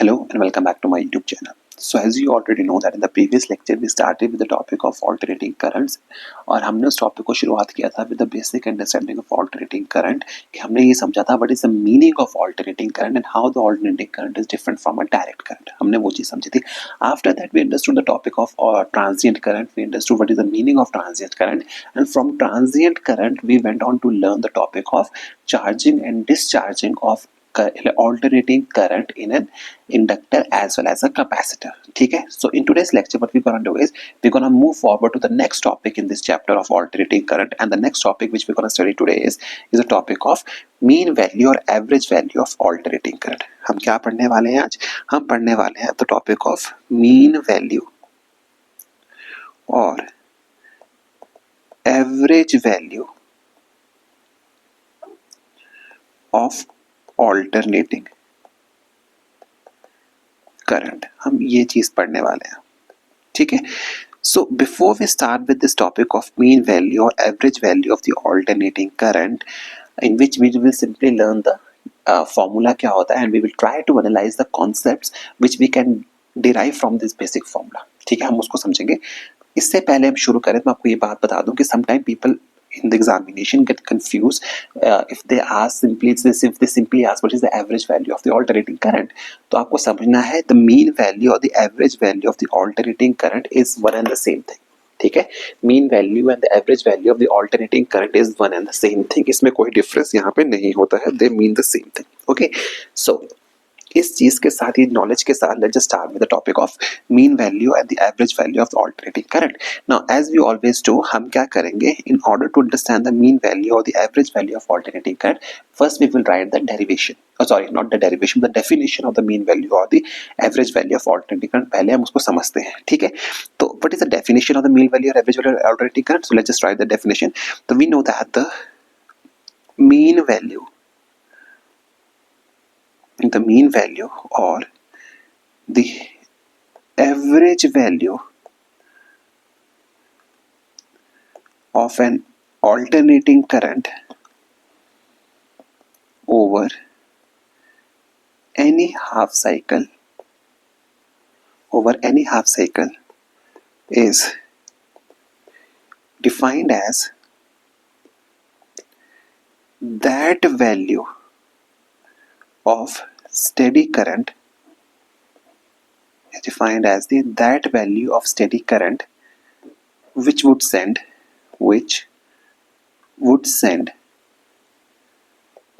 Hello and welcome back to my YouTube channel. So as you already know that in the previous lecture we started with the topic of alternating currents और हमने उस topic को शुरुआत किया था with the basic understanding of alternating current कि हमने ये समझा था what is the meaning of alternating current and how the alternating current is different from a direct current. हमने वो चीज़ समझी थी. After that we understood the topic of transient current. We understood what is the meaning of transient current, and from transient current we went on to learn the topic of charging and discharging of alternating current in an inductor as well as a capacitor. ठीक है. So in today's lecture what we're gonna do is we're gonna move forward to the next topic in this chapter of alternating current, and the next topic which we're gonna study today is a topic of mean value or average value of alternating current. हम क्या पढ़ने वाले हैं आज? हम पढ़ने वाले हैं the topic of mean value और average value of alternating current. हम ये चीज पढ़ने वाले हैं. ठीक है. So before we start with this topic of mean value or average value of the alternating current, in which we will simply learn the formula क्या होता है and we will try to analyze the concepts which we can derive from this basic formula. ठीक है, हम उसको समझेंगे. इससे पहले हम शुरू करें तो मैं आपको ये बात बता दूं कि sometime people in the examination get confused if they simply ask what is the average value of the alternating current. तो आपको समझना है the mean value or the average value of the alternating current is one and the same thing. ठीक है. mean value and the average value of the alternating current is one and the same thing. इसमें कोई difference यहाँ पे नहीं होता है. they mean the same thing. okay. so इस चीज के साथ ही नॉलेज के साथ let's just start with the topic of mean value and the average value of the alternating current. Now as we always do, हम क्या करेंगे in order to understand the mean value or the average value of alternating current, first we will write the derivation. Not the derivation, the definition of the mean value or the average value of alternating current. पहले हम उसको समझते हैं. ठीक है. तो what is the definition of the mean value or average value of alternating current? So let's just write the definition. So we know that the mean value or the average value of an alternating current over any half cycle is defined as that value of steady current is defined as that value of steady current which would send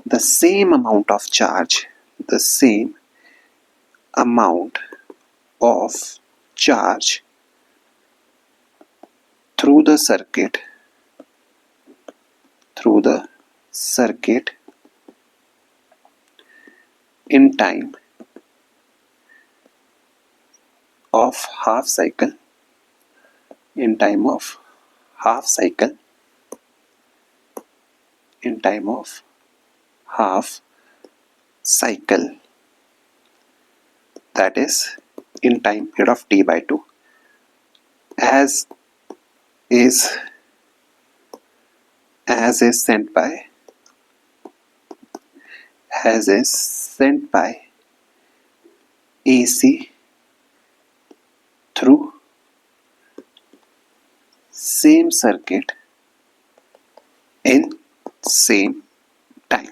the same amount of charge through the circuit in time of half cycle that is in time period of t by 2 as is sent by AC through same circuit in same time.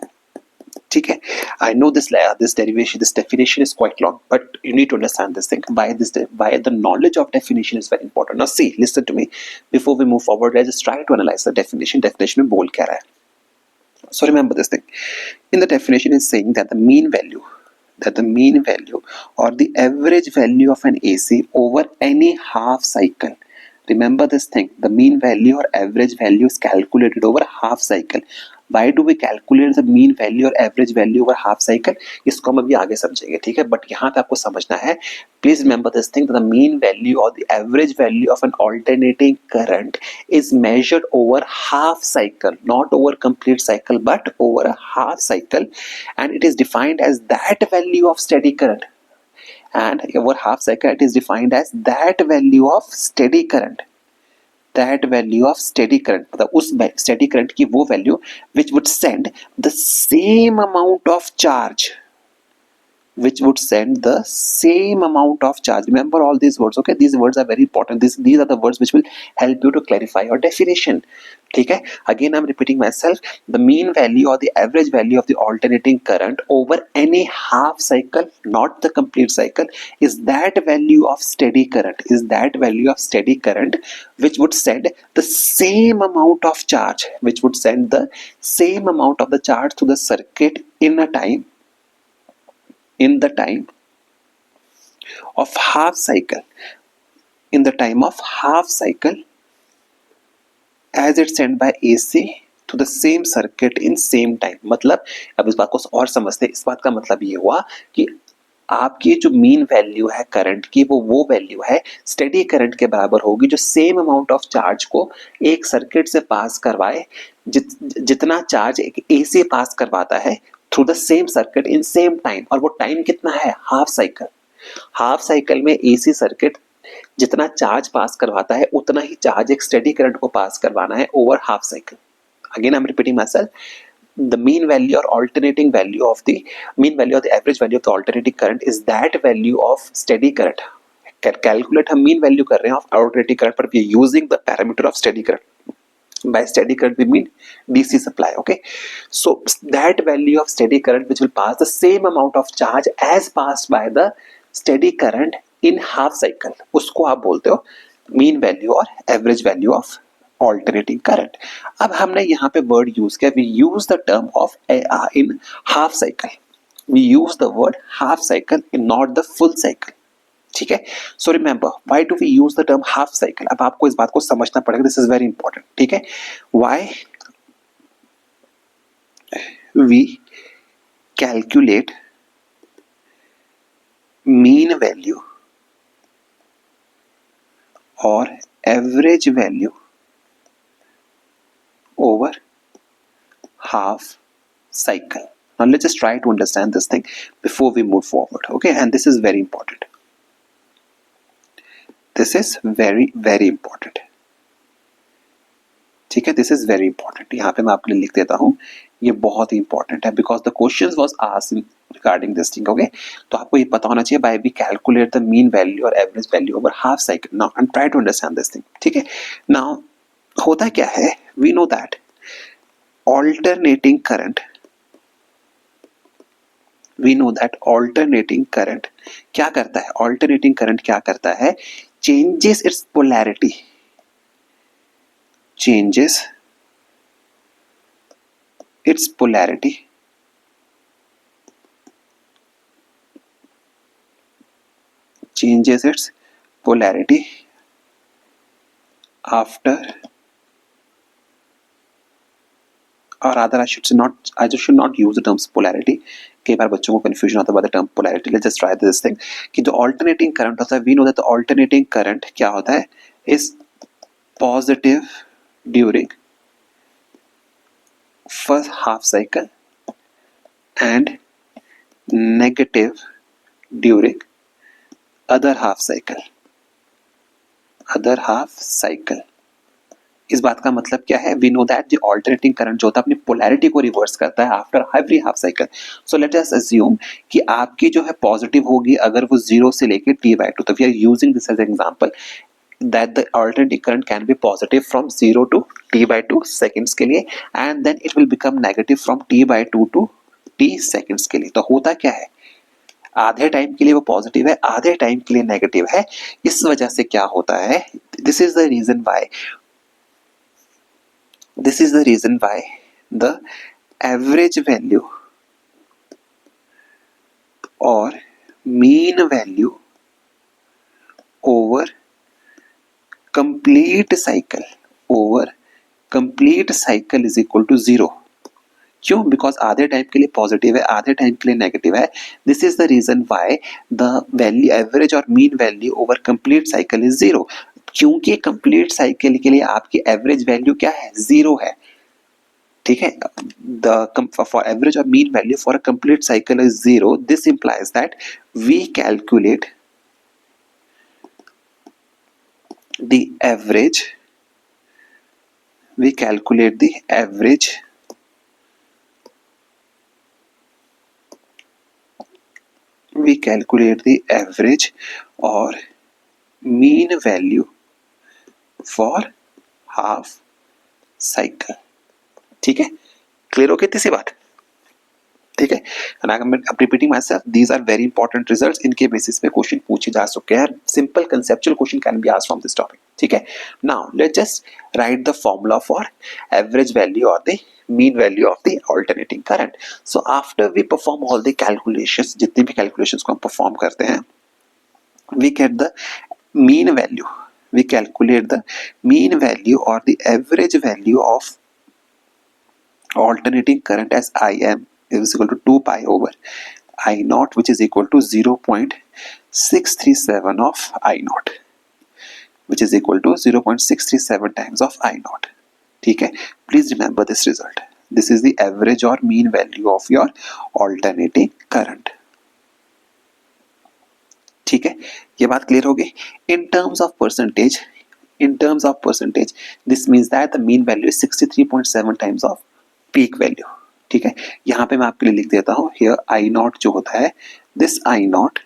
ठीक है. I know this definition is quite long, but you need to understand this thing. By the knowledge of definition is very important. Now see, listen to me. Before we move forward, let's just try to analyze the definition. Definition में बोल क्या रहा है? So remember this thing. In the definition is saying that the mean value or the average value of an AC over any half cycle. Remember this thing. The mean value or average value is calculated over half cycle. Why do we calculate the mean value or average value over half cycle? इसको हम अभी आगे समझेंगे. ठीक है. But यहाँ पे आपको समझना है. Please remember this thing, that the mean value or the average value of an alternating current is measured over half cycle, not over complete cycle, but over a half cycle, and it is defined as that value of steady current. And over half cycle it is defined as that value of steady current. मतलब उस steady current की वो value which would send the same amount of charge which would send the same amount of charge. Remember all these words, okay? These words are very important. These are the words which will help you to clarify your definition. ठीक है? Again I'm repeating myself. The mean value or the average value of the alternating current over any half cycle, not the complete cycle, is that value of steady current. Is that value of steady current which would send the same amount of charge, which would send the same amount of the charge to the circuit in a time, in the time of half cycle, in the time of half cycle, as it's sent by AC to the same circuit in same time. मतलब अब इस बात को और समझते हैं. इस बात का मतलब ये हुआ कि आपकी जो मीन वैल्यू है करंट की, वो वैल्यू है स्टेडी करंट के बराबर होगी, जो सेम अमाउंट ऑफ चार्ज को एक सर्किट से पास करवाए, जितना चार्ज एक एसी पास करवाता है through the same circuit in same time. और वो टाइम कितना है? Half cycle. हाफ साइकिल में एसी सर्किट जितना चार्ज पास करवाता है उतना ही चार्ज एक स्टेडी करंट को पास करवाना है over half cycle. Again I am repeating my self. The mean value or alternating value of the mean value or the average value of the alternating current is that value of steady current. Calculate हम mean value कर रहे हैं of alternating current, but we are using the parameter of steady current. By steady current we mean DC supply. Okay, so that value of steady current which will pass the same amount of charge as passed by the steady current in half cycle, उसको आप बोलते हो mean value और average value of alternating current. अब हमने यहाँ पे word use किया, we use the term of in half cycle. We use the word half cycle in not the full cycle. ठीक है? So remember, why do we use the term half cycle? अब आपको इस बात को समझना पड़ेगा. This is very important. ठीक है? Why we calculate mean value और average value over half cycle. Now let's just try to understand this thing before we move forward. Okay, and this is very important. This is very very important. ठीक है? This is very important. यहाँ पे मैं आपके लिए लिख देता हूँ. ये बहुत ही important है because the questions was asked regarding this thing. Okay, तो आपको ये पता होना चाहिए by we calculate the mean value or average value over half cycle. Now I'm trying to understand this thing. ठीक है? Now होता क्या है? We know that alternating current, we know that alternating current क्या करता है? Alternating current क्या करता है? Changes its polarity, changes its polarity changes its polarity after, or rather I should not use the terms polarity. कई बार बच्चों को confusion होता है by the term polarity. Let's just try this thing कि जो alternating current होता है, we know that the alternating current क्या होता है? is positive during first half cycle and negative during other half cycle. other half cycle. इस बात का मतलब क्या है? We know that the alternating current जो होता है अपनी पोलैरिटी को रिवर्स करता है after every half cycle. So let us assume कि आपकी जो है पॉजिटिव होगी अगर वो 0 से लेके t/2. तो we are using this as an example that the alternating current can be positive from 0 to t/2 seconds के लिए and then it will become negative from t/2 to t seconds के लिए. तो होता क्या है? आधे टाइम के लिए वो पॉजिटिव है, आधे टाइम के लिए नेगेटिव है. इस वजह से क्या होता है? This is the reason why the average value or mean value over complete cycle is equal to 0. क्यों? बिकॉज आधे टाइम के लिए पॉजिटिव है, आधे टाइम के लिए नेगेटिव है. This is the reason why the value average और mean value over complete cycle is 0. क्योंकि कंप्लीट साइकिल के लिए आपकी एवरेज वैल्यू क्या है? 0 है. ठीक है? द फॉर एवरेज और mean value for a complete cycle is 0. This implies that we calculate the average we calculate the average or mean value for half cycle. ठीक है, क्लियर हो गई इतनी सी बात? ठीक है, and I am repeating myself, these are very important results, इनके basis पे क्वेश्चन पूछे जा सकते हैं, simple conceptual question can be asked from this topic. ठीक है, now let's just write the formula for average value और the mean value of the alternating current. So after we perform all the calculations, जितनी भी calculations को हम perform करते हैं, we get the mean value, we calculate the mean value or the average value of alternating current as Im is equal to 2 pi over I naught, which is equal to 0.637 of I naught, which is equal to 0.637 times of I naught. ठीक है, please remember this result. This is the average or mean value of your alternating current. ठीक है, ये बात clear हो गई. In terms of percentage, this means that the mean value is 63.7 times off peak value. ठीक है, यहाँ पे मैं आपके लिए लिख देता हूँ, हियर आई नॉट जो होता है, this I not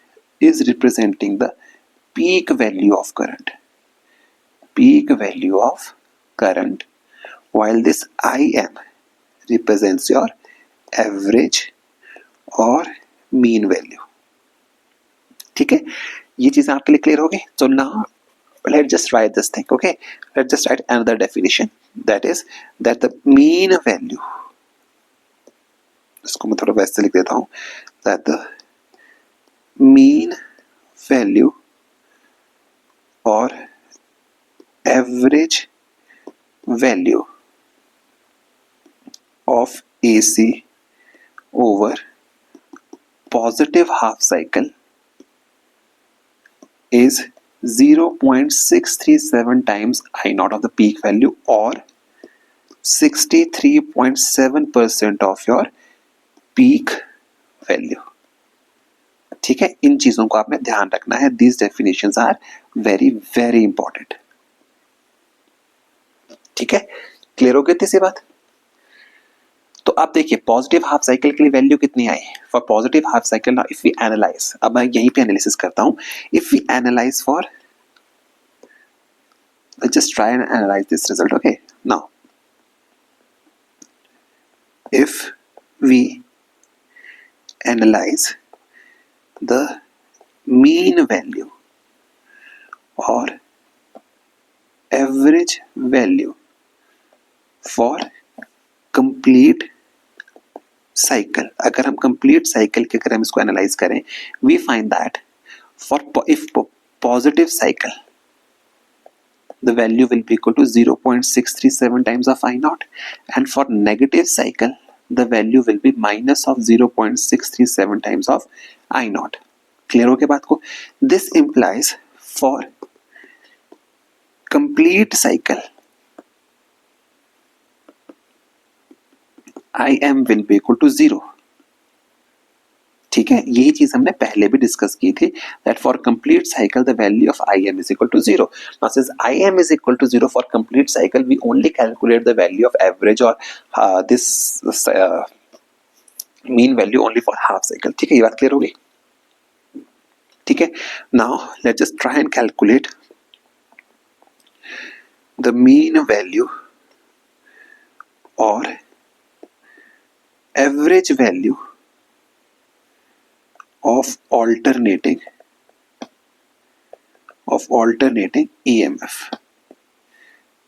is representing the peak value of current, while this IM represents your average or mean value. ठीक है, ये चीजें आपके लिए क्लियर हो गई. So now let's just write this thing. Okay, let's just write another definition, that is that the mean value, इसको मैं थोड़ा वैसे लिख देता हूँ, that the mean value or average value of AC over positive half cycle is 0.637 times I naught of the peak value or 63.7% of your peak value. ठीक है, इन चीजों को आपने ध्यान रखना है. These definitions are very very important. ठीक है, क्लियर हो गई इतनी सी बात? तो आप देखिए पॉजिटिव हाफ साइकिल के लिए वैल्यू कितनी आई for positive half cycle. Now if we analyse, अब मैं यहीं पे एनालिसिस करता हूं. If we analyse for, just try and analyze this result. Okay, now if we analyze the mean value or average value for complete cycle, अगर हम complete cycle के अगर हम इसको एनालाइज करें, we find that for if positive cycle the value will be equal to 0.637 times of I naught, and for negative cycle the value will be minus of 0.637 times of I naught. Clear हो गया बात को? This implies for complete cycle IM will be equal to 0. ठीक है, यही चीज हमने पहले भी डिस्कस की थी, that for complete cycle the value of IM is equal to 0. Now since IM is equal to 0 for complete cycle, we only calculate the value of average or this mean value only for half cycle. ठीक है, ये बात clear हो गई? ठीक है, now let's just try and calculate the mean value or average value of alternating EMF.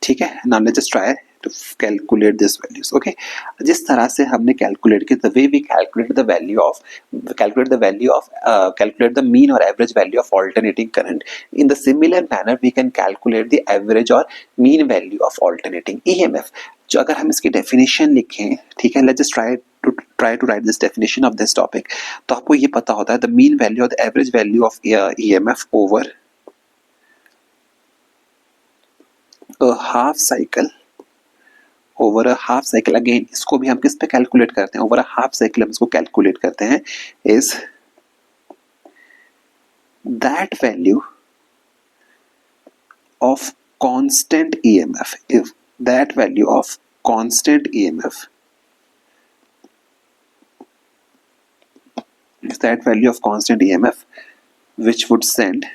ठीक है, now let's just try to calculate these values. Okay, जिस तरह से हमने calculate किया, the way we calculate the mean or average value of alternating current, in the similar manner we can calculate the average or mean value of alternating EMF. जो अगर हम इसकी definition लिखें, ठीक है, let's just try to write this definition of this topic. तो आपको ये पता होता है the mean value or the average value of EMF over a half cycle, again इसको भी हम किस पे कैलकुलेट करते हैं, ओवर अ हाफ साइकिल हम इसको कैलकुलेट करते हैं, is that value of constant EMF. if that value of constant EMF is that value of constant EMF which would send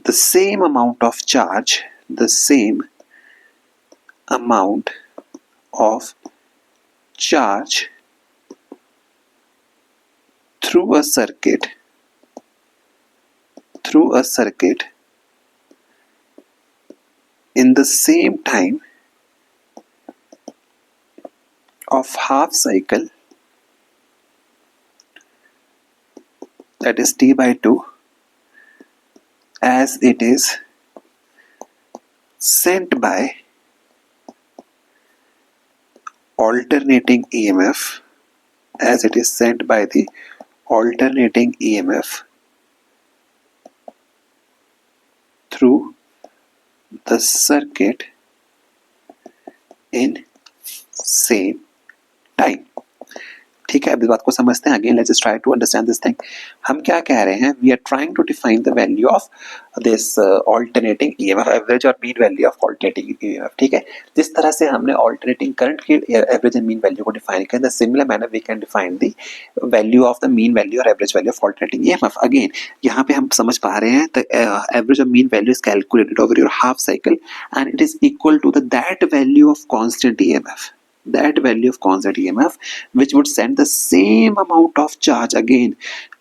the same amount of charge, amount of charge through a circuit in the same time of half cycle, that is t by 2, as it is sent by alternating EMF, as it is sent by the alternating EMF through the circuit in same time. ठीक है, अब इस बात को समझते हैं. Again let's try to understand this thing. हम क्या कह रहे हैं, we are trying to define the value of this alternating EMF, average और mean value of alternating EMF. ठीक है, जिस तरह से हमने ऑल्टरनेटिंग करंट की एवरेज एंड मीन वैल्यू को डिफाइन किया, in the similar manner we can define the value of the mean value और average value of alternating EMF. Again यहाँ पे हम समझ पा रहे हैं द एवरेज और mean value is calculated over your half cycle and it is equal to that value of constant EMF, that value of constant EMF which would send the same amount of charge, again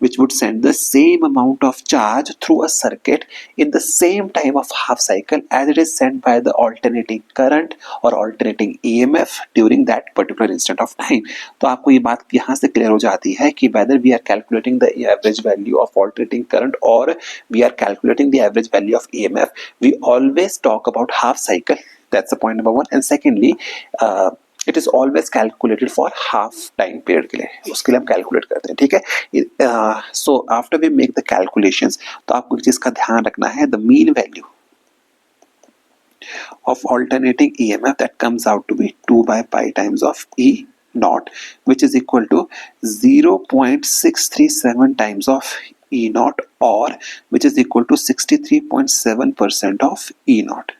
which would send the same amount of charge through a circuit in the same time of half cycle as it is sent by the alternating current or alternating EMF during that particular instant of time. तो आपको ये बात यहाँ से clear हो जाती है कि whether we are calculating the average value of alternating current or we are calculating the average value of EMF, we always talk about half cycle. That's the point number one. And secondly, it is always calculated for half time period के लिए, उसके लिए हम calculate करते हैं. ठीक है, so after we make the calculations, तो आपको एक चीज का ध्यान रखना है, the mean value of alternating EMF that comes out to be 2 by pi times of E naught, which is equal to 0.637 times of E naught, or which is equal to 63.7% of E naught.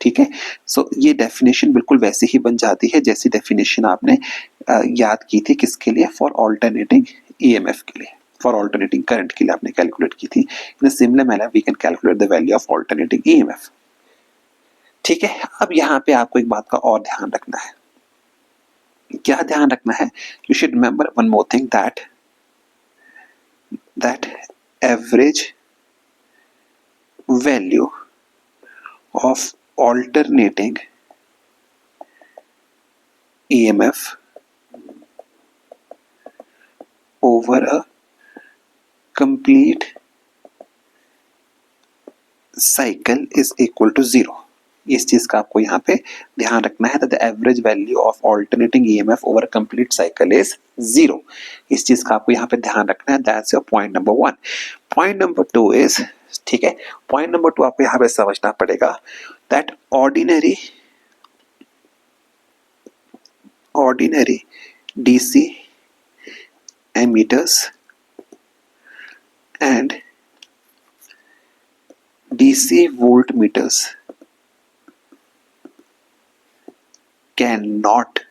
ठीक है, सो ये definition बिल्कुल वैसे ही बन जाती है जैसी definition आपने याद की थी किसके लिए, फॉर ऑल्टरनेटिंग ईएमएफ के लिए, फॉर ऑल्टरनेटिंग करंट के लिए आपने कैलकुलेट की थी. In a similar manner we can calculate the value of alternating EMF. ठीक है, अब यहाँ पे आपको एक बात का और ध्यान रखना है. क्या ध्यान रखना है? You should remember one more thing, that average value of alternating EMF over a complete cycle is equal to 0. इस चीज का आपको यहाँ पे ध्यान रखना है, the average value of alternating EMF over complete cycle is 0. इस चीज का आपको यहाँ पे ध्यान रखना है. That's your point number 1. Point number 2 is, ठीक है, पॉइंट नंबर 2 आपको यहाँ पे समझना पड़ेगा that ordinary DC emitters and DC voltmeters cannot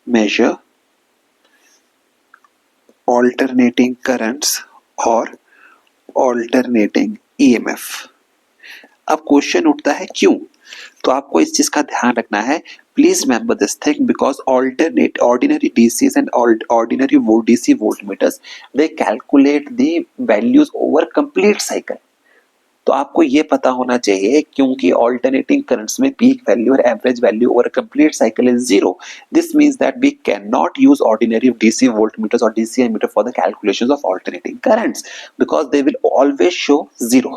measure alternating currents or alternating EMF. अब क्वेश्चन उठता है क्यों? तो आपको इस चीज का ध्यान रखना है. Please remember this thing, because ordinary DCs and ordinary DC voltmeters, they calculate the values over complete cycle. तो आपको ये पता होना चाहिए, क्योंकि ऑल्टरनेटिंग करंट्स में पीक वैल्यू और average value over complete cycle is 0. This means that we can not use ordinary DC voltmeters or DC emitter for the calculations of alternating currents because they will always show 0.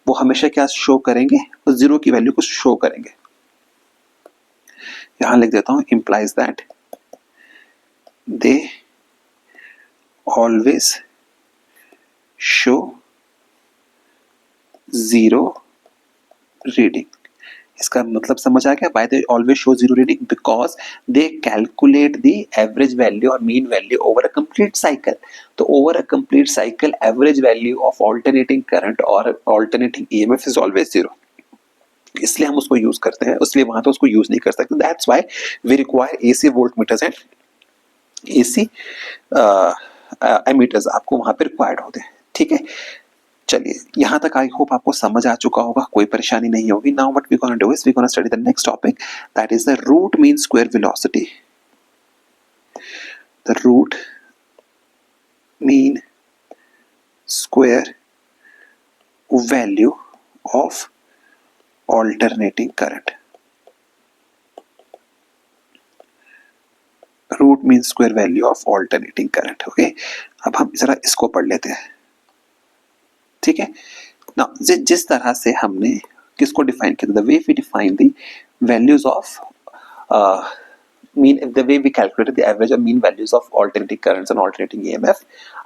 वो हमेशा क्या show करेंगे? उस 0 की value को show करेंगे. यहां लिख देता हूं, implies that they always show 0 reading. इसका मतलब समझ आ गया? Why they always show 0 reading? Because they calculate the average value or mean value over a complete cycle. तो over a complete cycle, average value of alternating current or alternating EMF is always 0. इसलिए हम उसको use करते हैं, इसलिए वहां पे उसको यूज नहीं कर सकते. That's why we require AC voltmeters and AC ammeters आपको वहां पे रिक्वायर्ड होते हैं. ठीक है, चलिए यहां तक आई होप आपको समझ आ चुका होगा, कोई परेशानी नहीं होगी. Now what we gonna do is we gonna study the next topic, that is the root mean square velocity. The root mean square value of alternating current. Root mean square value of alternating current. Okay, अब हम जरा इसको पढ़ लेते हैं. ठीक है ना, जिस तरह से हमने किसको डिफाइन किया, the way we define the values of mean the way we calculated the average or mean values of alternating currents and alternating EMF.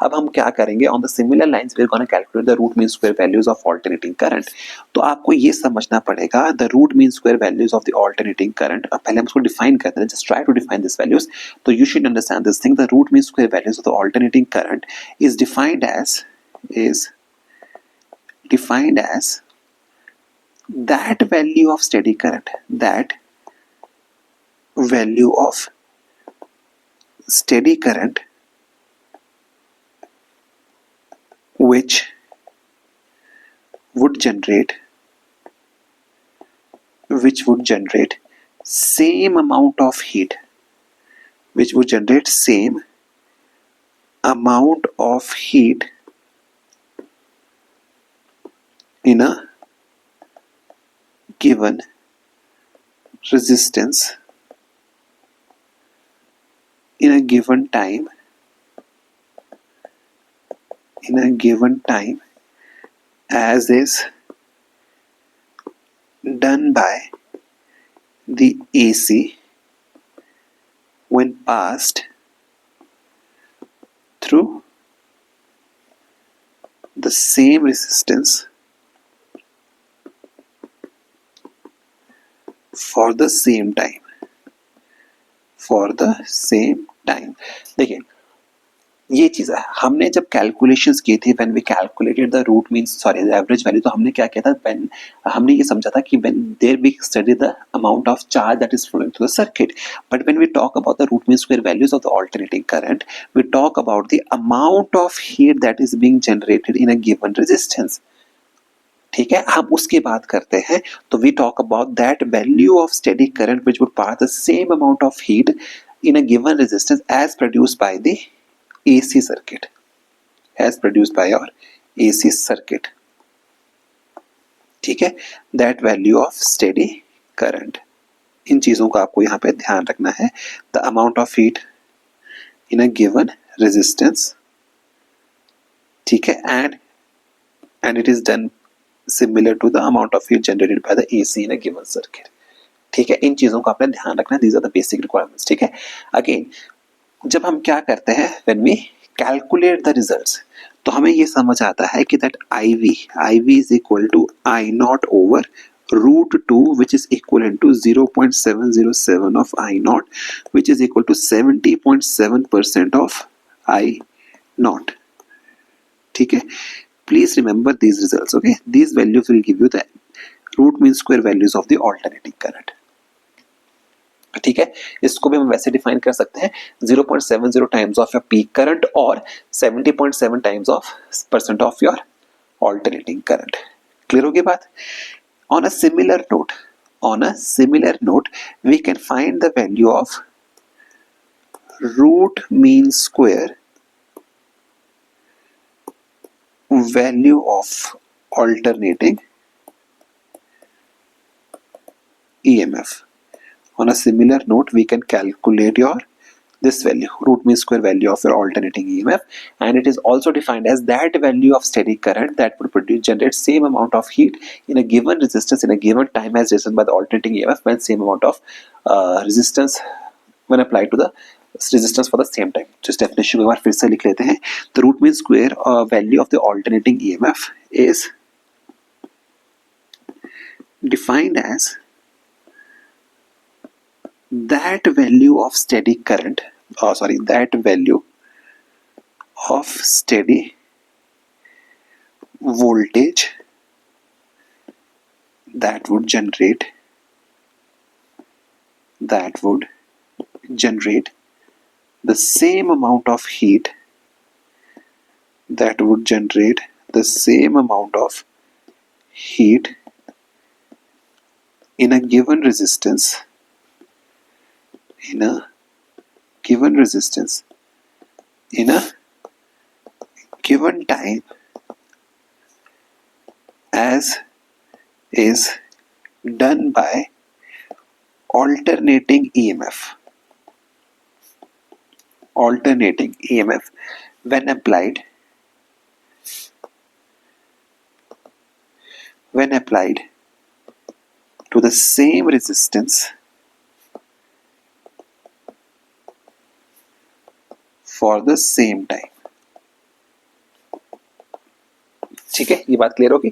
अब हम क्या करेंगे, on the similar lines we're going to calculate the root mean square values of alternating current. तो आपको ये समझना पड़ेगा the root mean square values of the alternating current. अब पहले हम उसको define करते हैं, just try to define these values. तो you should understand this thing, the root mean square values of the alternating current is defined as that value of steady current, that value of steady current which would generate same amount of heat, which would generate same amount of heat in a given resistance in a given time as is done by the AC when passed through the same resistance for the same time. देखिए ये चीज है, हमने जब calculations की थी, when we calculated the root means sorry the average value, तो हमने क्या किया था, व्हेन हमने ये समझा था कि when there we study the amount of charge that is flowing through the circuit, but when we talk about the root mean square values of the alternating current, we talk about the amount of heat that is being generated in a given resistance. ठीक है, हम उसकी बात करते हैं. तो we talk about that value of steady current which would pass the same amount of heat in a given resistance as produced by the AC circuit, ठीक है, that value of steady current. इन चीजों का आपको यहाँ पे ध्यान रखना है. the amount of heat in a given resistance, ठीक है, and it is done similar to the amount of heat generated by the AC in a given circuit. ठीक है, इन चीजों का आपने ध्यान रखना. These are the basic requirements. ठीक है, अगेन जब हम क्या करते हैं, when we calculate the results, तो हमें ये समझ आता है कि that IV is equal to I naught over root 2 which is equal to 0.707 of I naught which is equal to 70.7% of I naught. ठीक है, please remember these results. Okay, these values will give you the root mean square values of the alternating current. ठीक है, इसको भी हम वैसे define कर सकते हैं 0.70 times of your peak current और 70.7 times of percent of your alternating current. Clear होगी बात? On a similar note we can find the value of root mean square value of alternating EMF. On a similar note, we can calculate this value, root mean square value of your alternating EMF, and it is also defined as that value of steady current that would generate same amount of heat in a given resistance in a given time as resisted by the alternating EMF when same amount of resistance when applied to the resistance for the same time. तो इस definition को एक बार फिर से लिख लेते हैं. The root mean square value of the alternating EMF is defined as that value of steady current, that value of steady voltage that would generate the same amount of heat that would generate the same amount of heat in a given resistance in a given time as is done by alternating EMF. Alternating EMF when applied to the same resistance for the same time. ठीक है, ये बात clear होगी।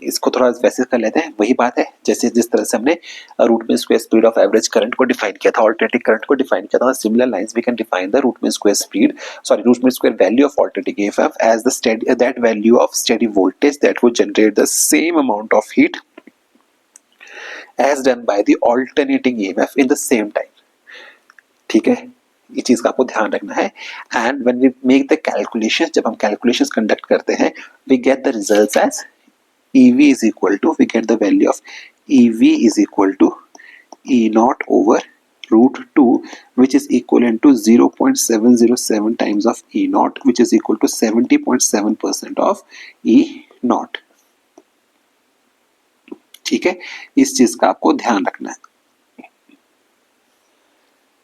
इसको थोड़ा वैसे कर लेते हैं। वही बात है जैसे जिस तरह से हमने root mean square speed of average current को डिफाइन किया था, ऑल्टरनेटिंग करंट को डिफाइन किया था, similar lines we can define the root mean square speed root mean square value of alternating EMF as the steady that value of steady voltage that would generate the same amount of heat as done by the alternating EMF in the same time. ठीक है, ये चीज का आपको ध्यान रखना है। And when we make the calculation, जब हम कैलकुलेशंस कंडक्ट करते हैं, we get the results as EV is equal to, we get the value of EV is equal to E naught over root 2, which is equivalent to 0.707 times of E naught, which is equal to 70.7% of E naught। ठीक है, इस चीज का आपको ध्यान रखना है।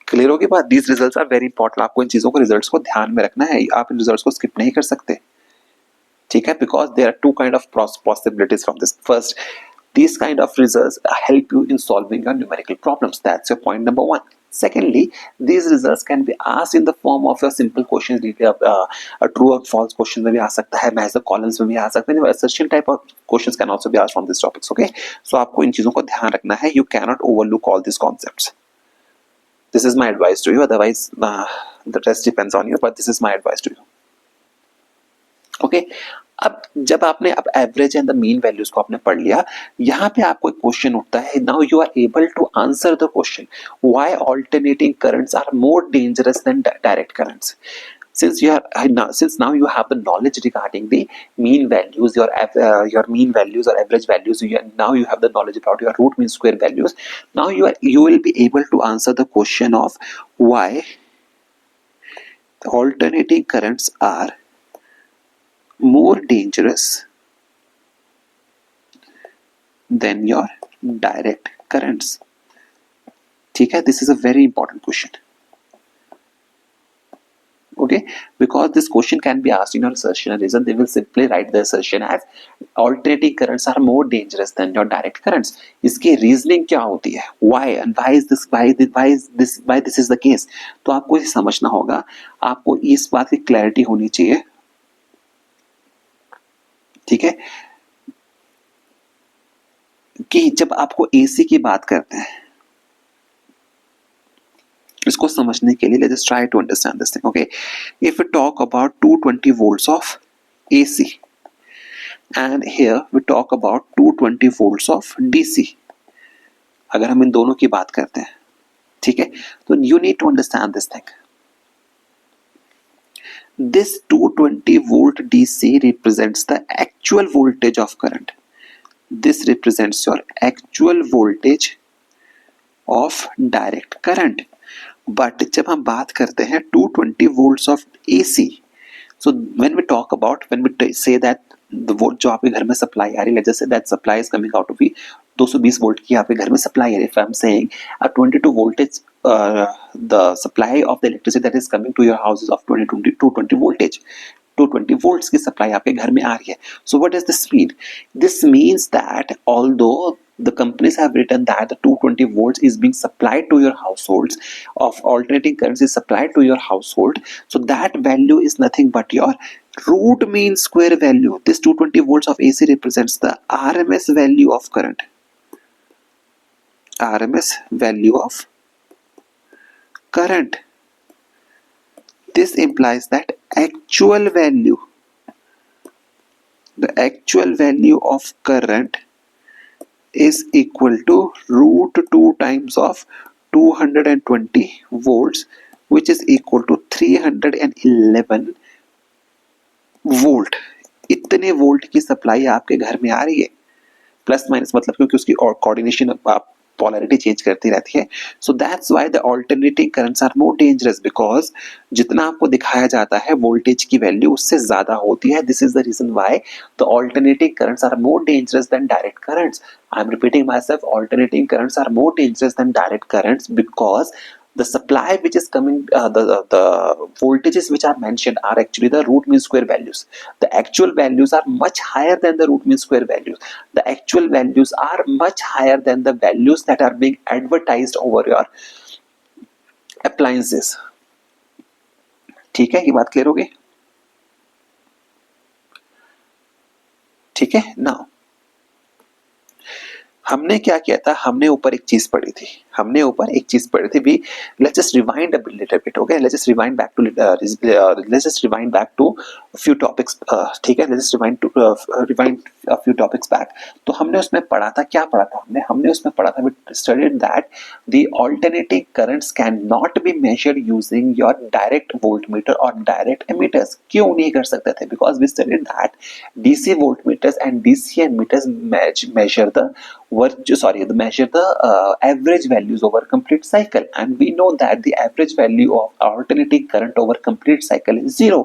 Clear होगी बात? These results are very important. आपको इन चीजों को रिजल्ट्स को ध्यान में रखना है, आप इन रिजल्ट्स को स्किप नहीं कर सकते। ठीक है, because there are two kind of possibilities from this. First, these kind of results help you in solving your numerical problems. That's your point number one. Secondly, these results can be asked in the form of a simple question, a true or false question में भी आ सकता है, match the columns में भी आ सकता है, assertion type of questions can also be asked from these topics. Okay, so आपको इन चीजों को ध्यान रखना है। You cannot overlook all these concepts. This is my advice to you. Otherwise, the rest depends on you. But this is my advice to you. Okay अब जब आपने अब average and the mean values को आपने पढ़ लिया, यहाँ पे आपको एक क्वेश्चन उठता है। Now you are able to answer the question why alternating currents are more dangerous than direct currents. Since now you have the knowledge regarding the mean values, your mean values or average values, now you have the knowledge about your root mean square values. Now you will be able to answer the question of why alternating currents are more dangerous than your direct currents. ठीक है, this is a very important question. Okay, because this question can be asked in your assertion and reason, they will simply write the assertion as alternating currents are more dangerous than your direct currents. इसकी reasoning क्या होती है? Why and why this is the case? तो आपको ये समझना होगा, आपको इस बात की clarity होनी चाहिए। ठीक है, कि जब आपको एसी की बात करते हैं, इसको समझने के लिए let's try to understand this thing. Okay, if we talk about 220 volts of AC and here we talk about 220 volts of DC, अगर हम इन दोनों की बात करते हैं, ठीक है, तो you need to understand this thing. This 220 volt DC represents the actual voltage of current. This represents your actual voltage of direct current. But जब हम बात करते हैं 220 volts of AC, so when we say that the volt जो आपके घर में supply आ रही है, let's just say that supply is coming out to be 220 volt की आपके घर में सप्लाई है। If I'm saying a 22 voltage, the supply of the electricity that is coming to your house is of 220 voltage, 220 volts की supply आपके घर में आ रही है। So what does this mean? This means that although the companies have written that the 220 volts is being supplied to your households, of alternating currents is supplied to your household, so that value is nothing but your root mean square value. This 220 volts of AC represents the RMS value of current. RMS value of current. This implies that actual value, the actual value of current is equal to root 2 times of 220 volts, which is equal to 311 volt. इतने volt की supply आपके घर में आ रही है, plus minus मतलब क्योंकि उसकी कोऑर्डिनेशन पोलैरिटी चेंज करती रहती है. So that's why the alternating currents are more dangerous, because जितना आपको दिखाया जाता है वोल्टेज की वैल्यू उससे ज्यादा होती है. This is the reason why the alternating currents are more dangerous than direct currents. I am repeating myself, alternating currents are more dangerous than direct currents because the supply which is coming, the voltages which are mentioned are actually the root mean square values. The actual values are much higher than the root mean square values. The actual values are much higher than the values that are being advertised over your appliances. ठीक है, ये बात clear होगी? ठीक है. Now हमने क्या किया था, हमने ऊपर एक चीज पढ़ी थी, we let's just rewind a little bit. Okay, let's just rewind back to few topics. ठीक है, let's just rewind a few topics back. तो हमने उसमें पढ़ा था, क्या पढ़ा था हमने उसमें पढ़ा था, we studied that the alternating currents can not be measured using your direct voltmeter और डायरेक्ट एमीटर्स. क्यों नहीं कर सकते थे? Because we studied that DC voltmeters and DC ammeters measure the average values over complete cycle, and we know that the average value of alternating current over complete cycle is 0.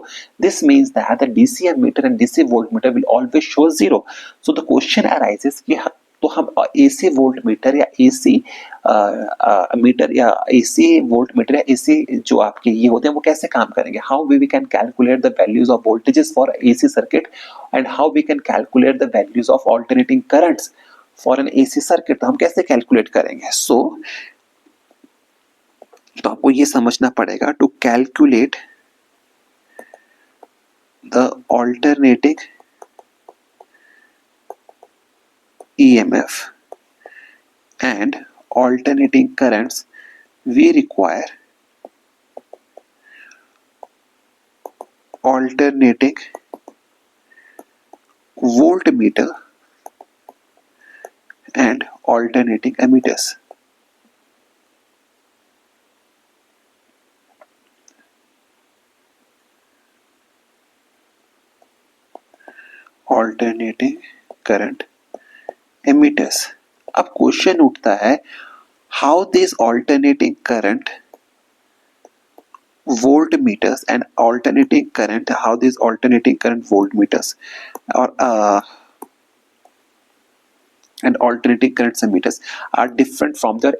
This means that the DC ammeter and DC voltmeter will always show 0. So the question arises कि तो हम AC voltmeter या AC metre या AC voltmeter या AC जो आपके ये होते हैं वो कैसे काम करेंगे? How we can calculate the values of voltages for AC circuit and how we can calculate the values of alternating currents for an AC circuit. तो हम कैसे कैलकुलेट करेंगे? तो आपको ये समझना पड़ेगा, to calculate the alternating EMF and alternating currents, we require alternating voltmeter and alternating ammeters. Alternating current emitters. अब क्वेश्चन उठता है, how this alternating current voltmeters and alternating current, how these alternating current voltmeters or and alternating current ammeters are different from their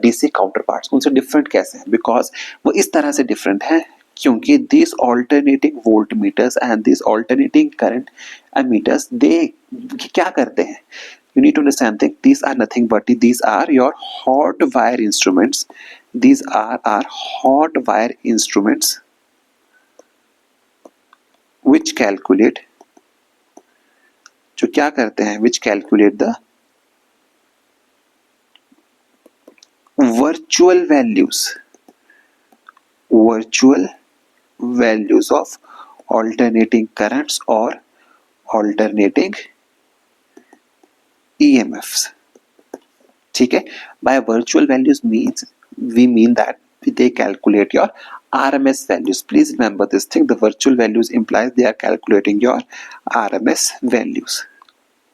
DC counterparts. उनसे different कैसे हैं? Because वो इस तरह से different है क्योंकि these alternating voltmeters and these alternating current ammeters, they क्या करते हैं? You need to understand that these are nothing but these are your hot wire instruments. These are our hot wire instruments which calculate, जो क्या करते हैं, which calculate the virtual values of alternating currents or alternating EMFs. ठीक है, by virtual values means we mean that they calculate your RMS values. Please remember this thing, the virtual values implies they are calculating your RMS values.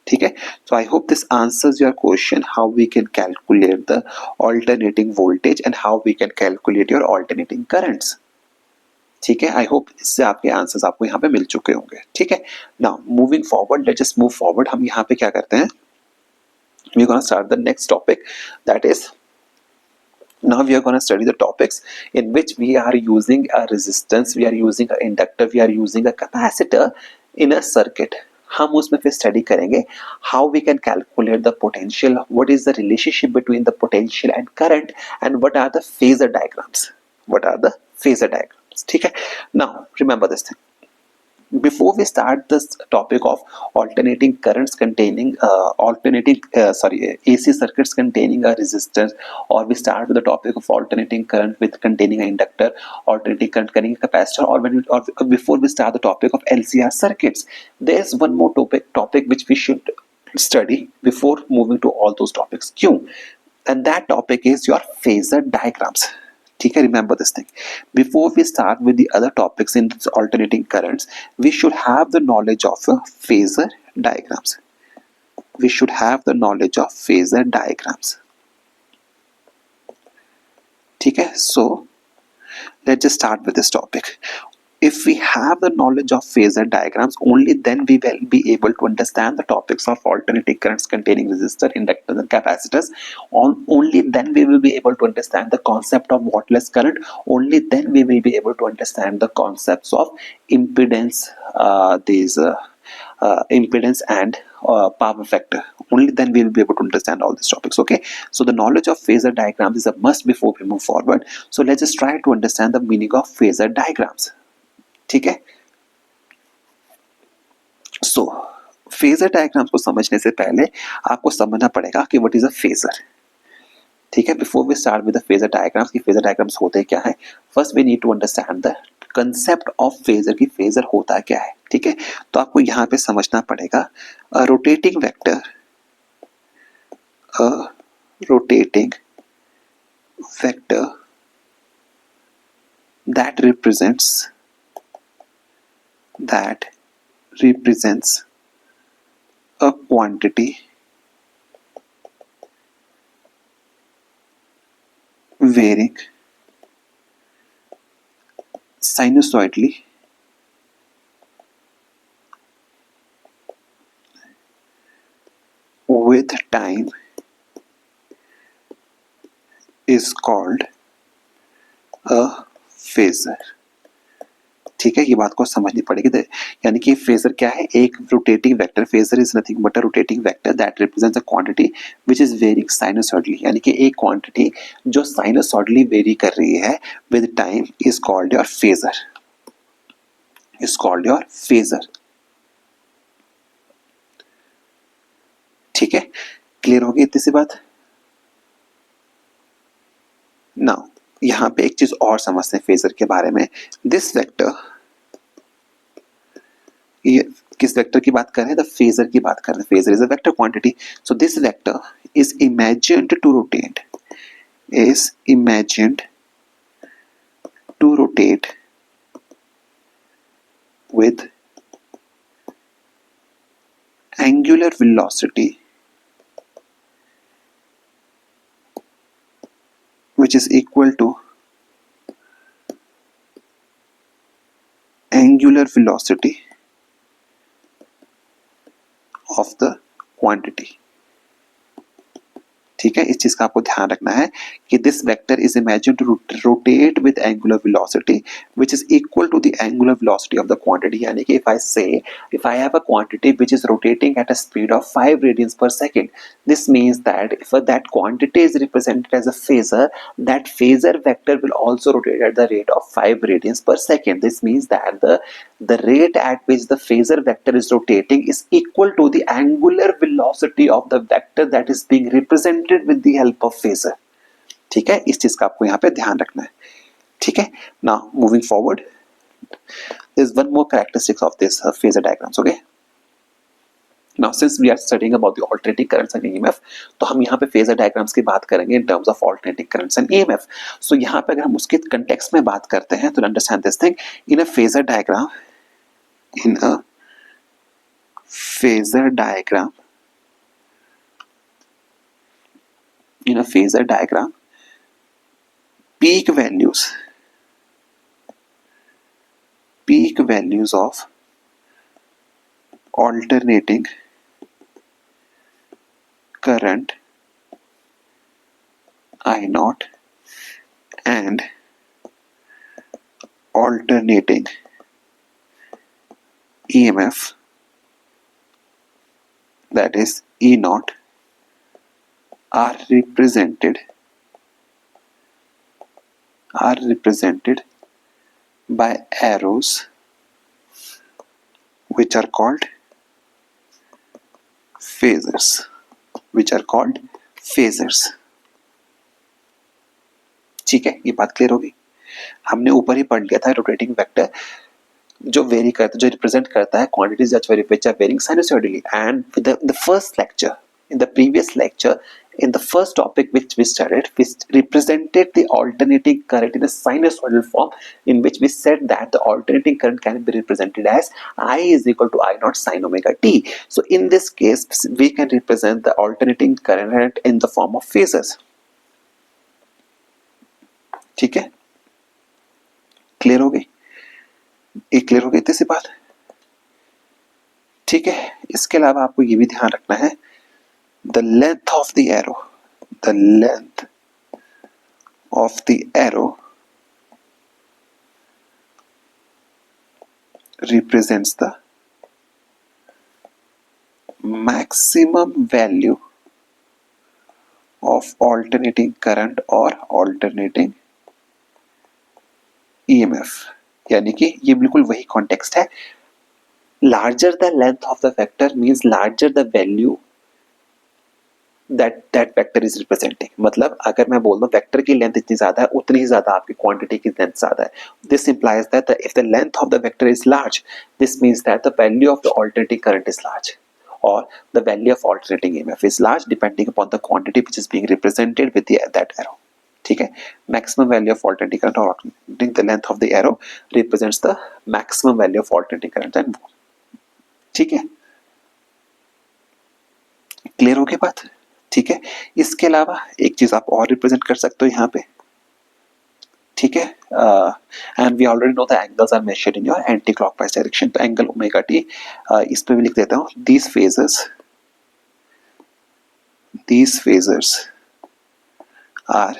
ठीक है, so I hope this answers your question, how we can calculate the alternating voltage and how we can calculate your alternating currents. ठीक है, I hope इससे आपके answers आपको यहाँ पे मिल चुके होंगे. ठीक है, now moving forward, let's just move forward. हम यहाँ पे क्या करते हैं, we're going to start the next topic, that is now we are going to study the topics in which we are using a resistance, we are using an inductor, we are using a capacitor in a circuit. हम उसमें फिर study करेंगे how we can calculate the potential, what is the relationship between the potential and current, and what are the phasor diagrams, ठीक है. Now remember this thing, before we start this topic of alternating currents containing AC circuits containing a resistance, or we start with the topic of alternating current with containing an inductor, alternating current containing a capacitor, or before we start the topic of LCR circuits, there's one more topic which we should study before moving to all those topics. क्यों? And that topic is your phasor diagrams. ठीक है, remember this thing. Before we start with the other topics in alternating currents, we should have the knowledge of phasor diagrams. We should have the knowledge of phasor diagrams. ठीक है, so let's just start with this topic. If we have the knowledge of phasor diagrams, only then we will be able to understand the topics of alternating currents containing resistors, inductors, and capacitors. Only then we will be able to understand the concept of wattless current. Only then we will be able to understand the concepts of impedance, impedance and power factor. Only then we will be able to understand all these topics. Okay, so the knowledge of phasor diagrams is a must before we move forward. So let's just try to understand the meaning of phasor diagrams. ठीक है, सो phasor diagrams को समझने से पहले आपको समझना पड़ेगा कि व्हाट इज अ फेजर. ठीक है, before we start with the phasor diagrams की फेजर डायग्राम्स होते क्या है, first we need to understand the concept of phasor की फेजर होता क्या है. ठीक है, तो आपको यहाँ पे समझना पड़ेगा अ rotating vector, a rotating vector that represents a quantity varying sinusoidally with time is called a phasor. ठीक है, ये बात को समझनी पड़ेगी. यानी कि फेजर क्या है, एक rotating vector. Phasor is nothing but a rotating vector that represents a quantity which is varying sinusoidally. यानी कि एक क्वांटिटी जो साइनसॉइडली वेरी कर रही है with time is called your phasor. Is called your phasor. ठीक है, क्लियर होगी इतनी सी बात. नाउ यहां पे एक चीज और समझते हैं फेजर के बारे में. दिस वेक्टर, ये किस वेक्टर की बात कर रहे हैं, द फेजर की बात कर रहे हैं. Phasor is a vector quantity. So this vector is imagined to rotate, is imagined to rotate with angular velocity which is equal to angular velocity of the quantity. ठीक है, इस चीज का आपको ध्यान रखना है कि this vector is imagine to rotate with angular velocity which is equal to the angular velocity of the quantity. यानी कि if I have a quantity which is rotating at a speed of 5 radians per second, this means that if that quantity is represented as a phasor, that phasor vector will also rotate at the rate of 5 radians per second. This means that the rate at which the phasor vector is rotating is equal to the angular velocity of the vector that is being represented with the help of phasor. ठीक है, इस चीज का आपको यहाँ पे ध्यान रखना है. ठीक है, now moving forward, there is one more characteristics of this phasor diagrams. Okay, now since we are studying about the alternating currents and EMF, तो हम यहाँ पे phasor diagrams की बात करेंगे in terms of alternating currents and EMF. so यहाँ पे अगर हम उसके context में बात करते हैं तो understand this thing. in a phasor diagram, in a phasor diagram, in a phasor diagram, peak values of alternating current I naught and alternating EMF, that is E naught, are represented by arrows which are called phasors. ठीक है, ये बात clear होगी. हमने ऊपर ही पढ़ लिया था रोटेटिंग वेक्टर जो वेरी करता है, जो रिप्रेजेंट करता है quantities which are varying sinusoidally. And the first lecture, in the previous lecture, in the first topic which we studied, we represented the alternating current in a sinusoidal form, in which we said that the alternating current can be represented as I is equal to I naught sin omega t. So in this case, we can represent the alternating current in the form of phases. ठीक है, clear हो गई? ये clear हो गई इतनी सी बात? ठीक है, इसके अलावा आपको ये भी ध्यान रखना है, the length of the arrow, the length of the arrow represents the maximum value of alternating current or alternating EMF. यानी कि ये बिल्कुल वही कॉन्टेक्स्ट है, larger the length of the vector means larger the value that vector is representing. मतलब अगर मैं बोल दूं वेक्टर की लेंथ इतनी ज्यादा है, उतनी ही ज्यादा आपकी क्वांटिटी की लेंथ ज्यादा है. This implies that if the length of the vector is large, this means that the value of the alternating current is large, or the value of alternating EMF is large, depending upon the quantity which is being represented with that arrow. ठीक है, maximum value of alternating current or alternating the length of the arrow represents the maximum value of alternating current. and ठीक है, clear हो गई बात? ठीक है, इसके अलावा एक चीज आप और रिप्रेजेंट कर सकते हो यहाँ पे. ठीक है, and we already know the angles are measured in your anti clockwise direction. तो एंगल ओमेगा टी, इस पे भी लिख देता हूँ, these phasors are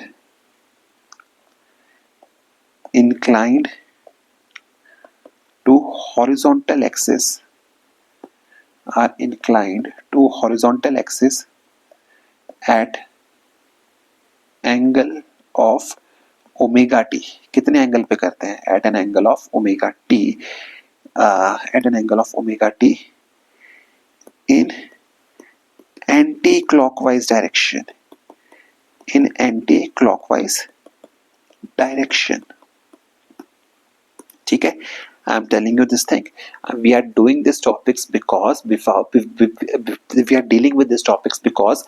inclined to horizontal axis at angle of omega t. कितने एंगल पे करते हैं? at an angle of omega t, in anti-clockwise direction. ठीक है, I am telling you this thing. We are doing these topics because we are dealing with these topics because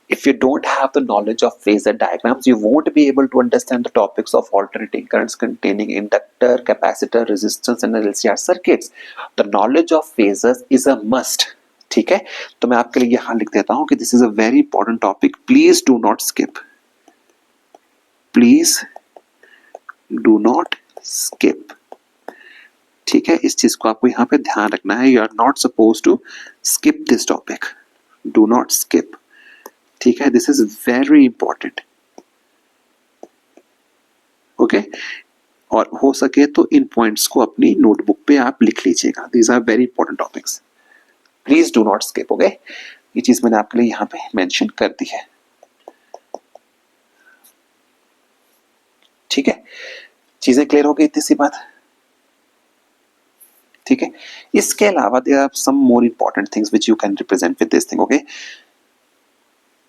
if you don't have the knowledge of phasor diagrams, you won't be able to understand the topics of alternating currents containing inductor, capacitor, resistance and LCR circuits. The knowledge of phasors is a must. ठीक है, तो मैं आपके लिए यहाँ लिख देता हूँ कि this is a very important topic. Please do not skip. Please do not skip. ठीक है, इस चीज को आपको यहाँ पे ध्यान रखना है. You are not supposed to skip this topic. Do not skip. ठीक है, this is very important. Okay, और हो सके तो इन पॉइंट्स को अपनी नोटबुक पे आप लिख लीजिएगा. These are very important topics. Please do not skip. Okay, ये चीज मैंने आपके लिए यहाँ पे मेंशन कर दी है. ठीक है, चीजें क्लियर हो गई इतनी सी बात? ठीक है, इसके अलावा there are some more important things which you can represent with this thing. Okay,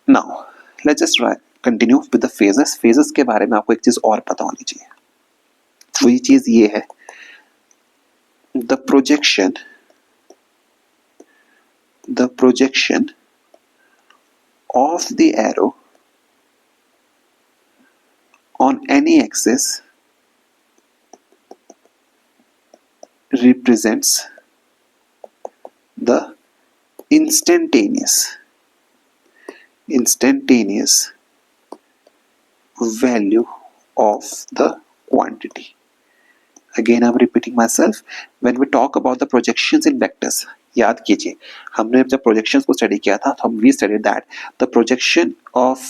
now let's just continue with the phases. Phases के बारे में आपको एक चीज और पता होनी चाहिए. वही चीज ये है, the projection of the arrow on any axis represents the instantaneous value of the quantity. Again, I'm repeating myself. When we talk about the projections in vectors, याद कीजिए, हमने जब projections को study किया था तो हम we studied that the projection of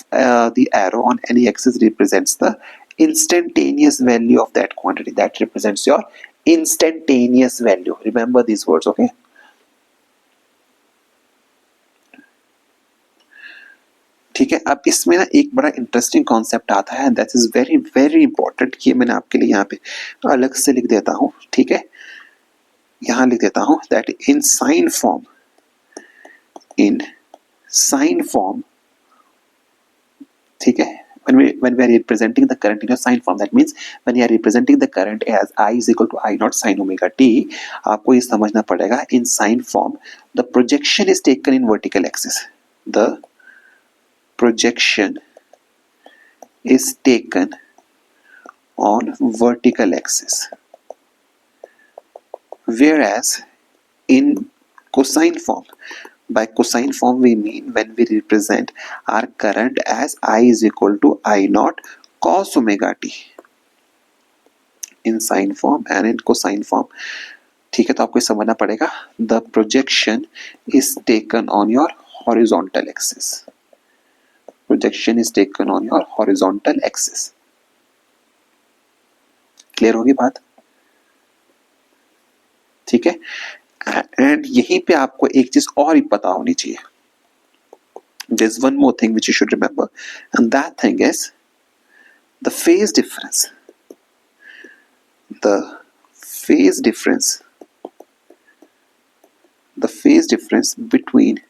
the arrow on any axis represents the instantaneous value of that quantity. That represents your instantaneous value. Remember these words, okay? ठीक है, अब इसमें ना एक बड़ा इंटरेस्टिंग कॉन्सेप्ट आता है, that is very very important. कि मैंने आपके लिए यहाँ पे अलग से लिख देता हूँ. ठीक है, यहाँ लिख देता हूँ दैट इन साइन फॉर्म, ठीक है, when we are representing the current in a sine form, that means when you are representing the current as I is equal to I naught sin omega t, आपको ये समझना पड़ेगा in sine form the projection is taken in vertical axis. The projection is taken on vertical axis, whereas in cosine form, by cosine form we mean when we represent our current as I is equal to I naught cos omega t in sine form and in cosine form. ठीक है, तो आपको समझना पड़ेगा the projection is taken on your horizontal axis. Projection is taken on your horizontal axis. Clear होगी बात? ठीक है, एंड यहीं पे आपको एक चीज और ही पता होनी चाहिए. There's one more thing which you should remember, and that thing is the phase difference. The phase difference. The phase difference between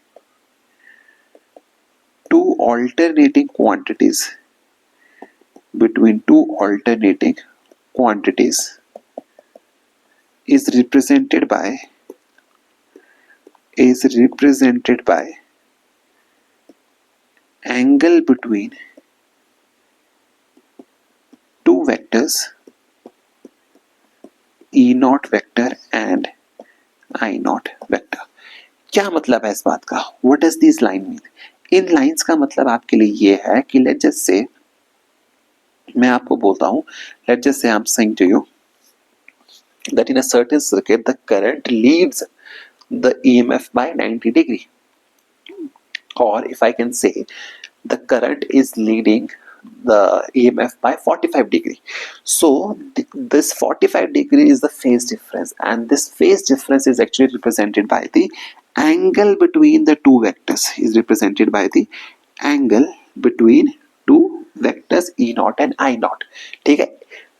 two alternating quantities. Between two alternating quantities is represented by angle between two vectors E naught vector and I naught vector. क्या मतलब है इस बात का? What does these line mean? In lines का मतलब आपके लिए ये है कि let's just say, मैं आपको बोलता हूं, let's just say I'm saying to you that in a certain circuit the current leads the EMF by 90 degree, or if I can say the current is leading the EMF by 45 degree. So this 45 degree is the phase difference, and this phase difference is actually represented by the angle between the two vectors, is represented by the angle between two vectors E naught and I naught. ठीक है,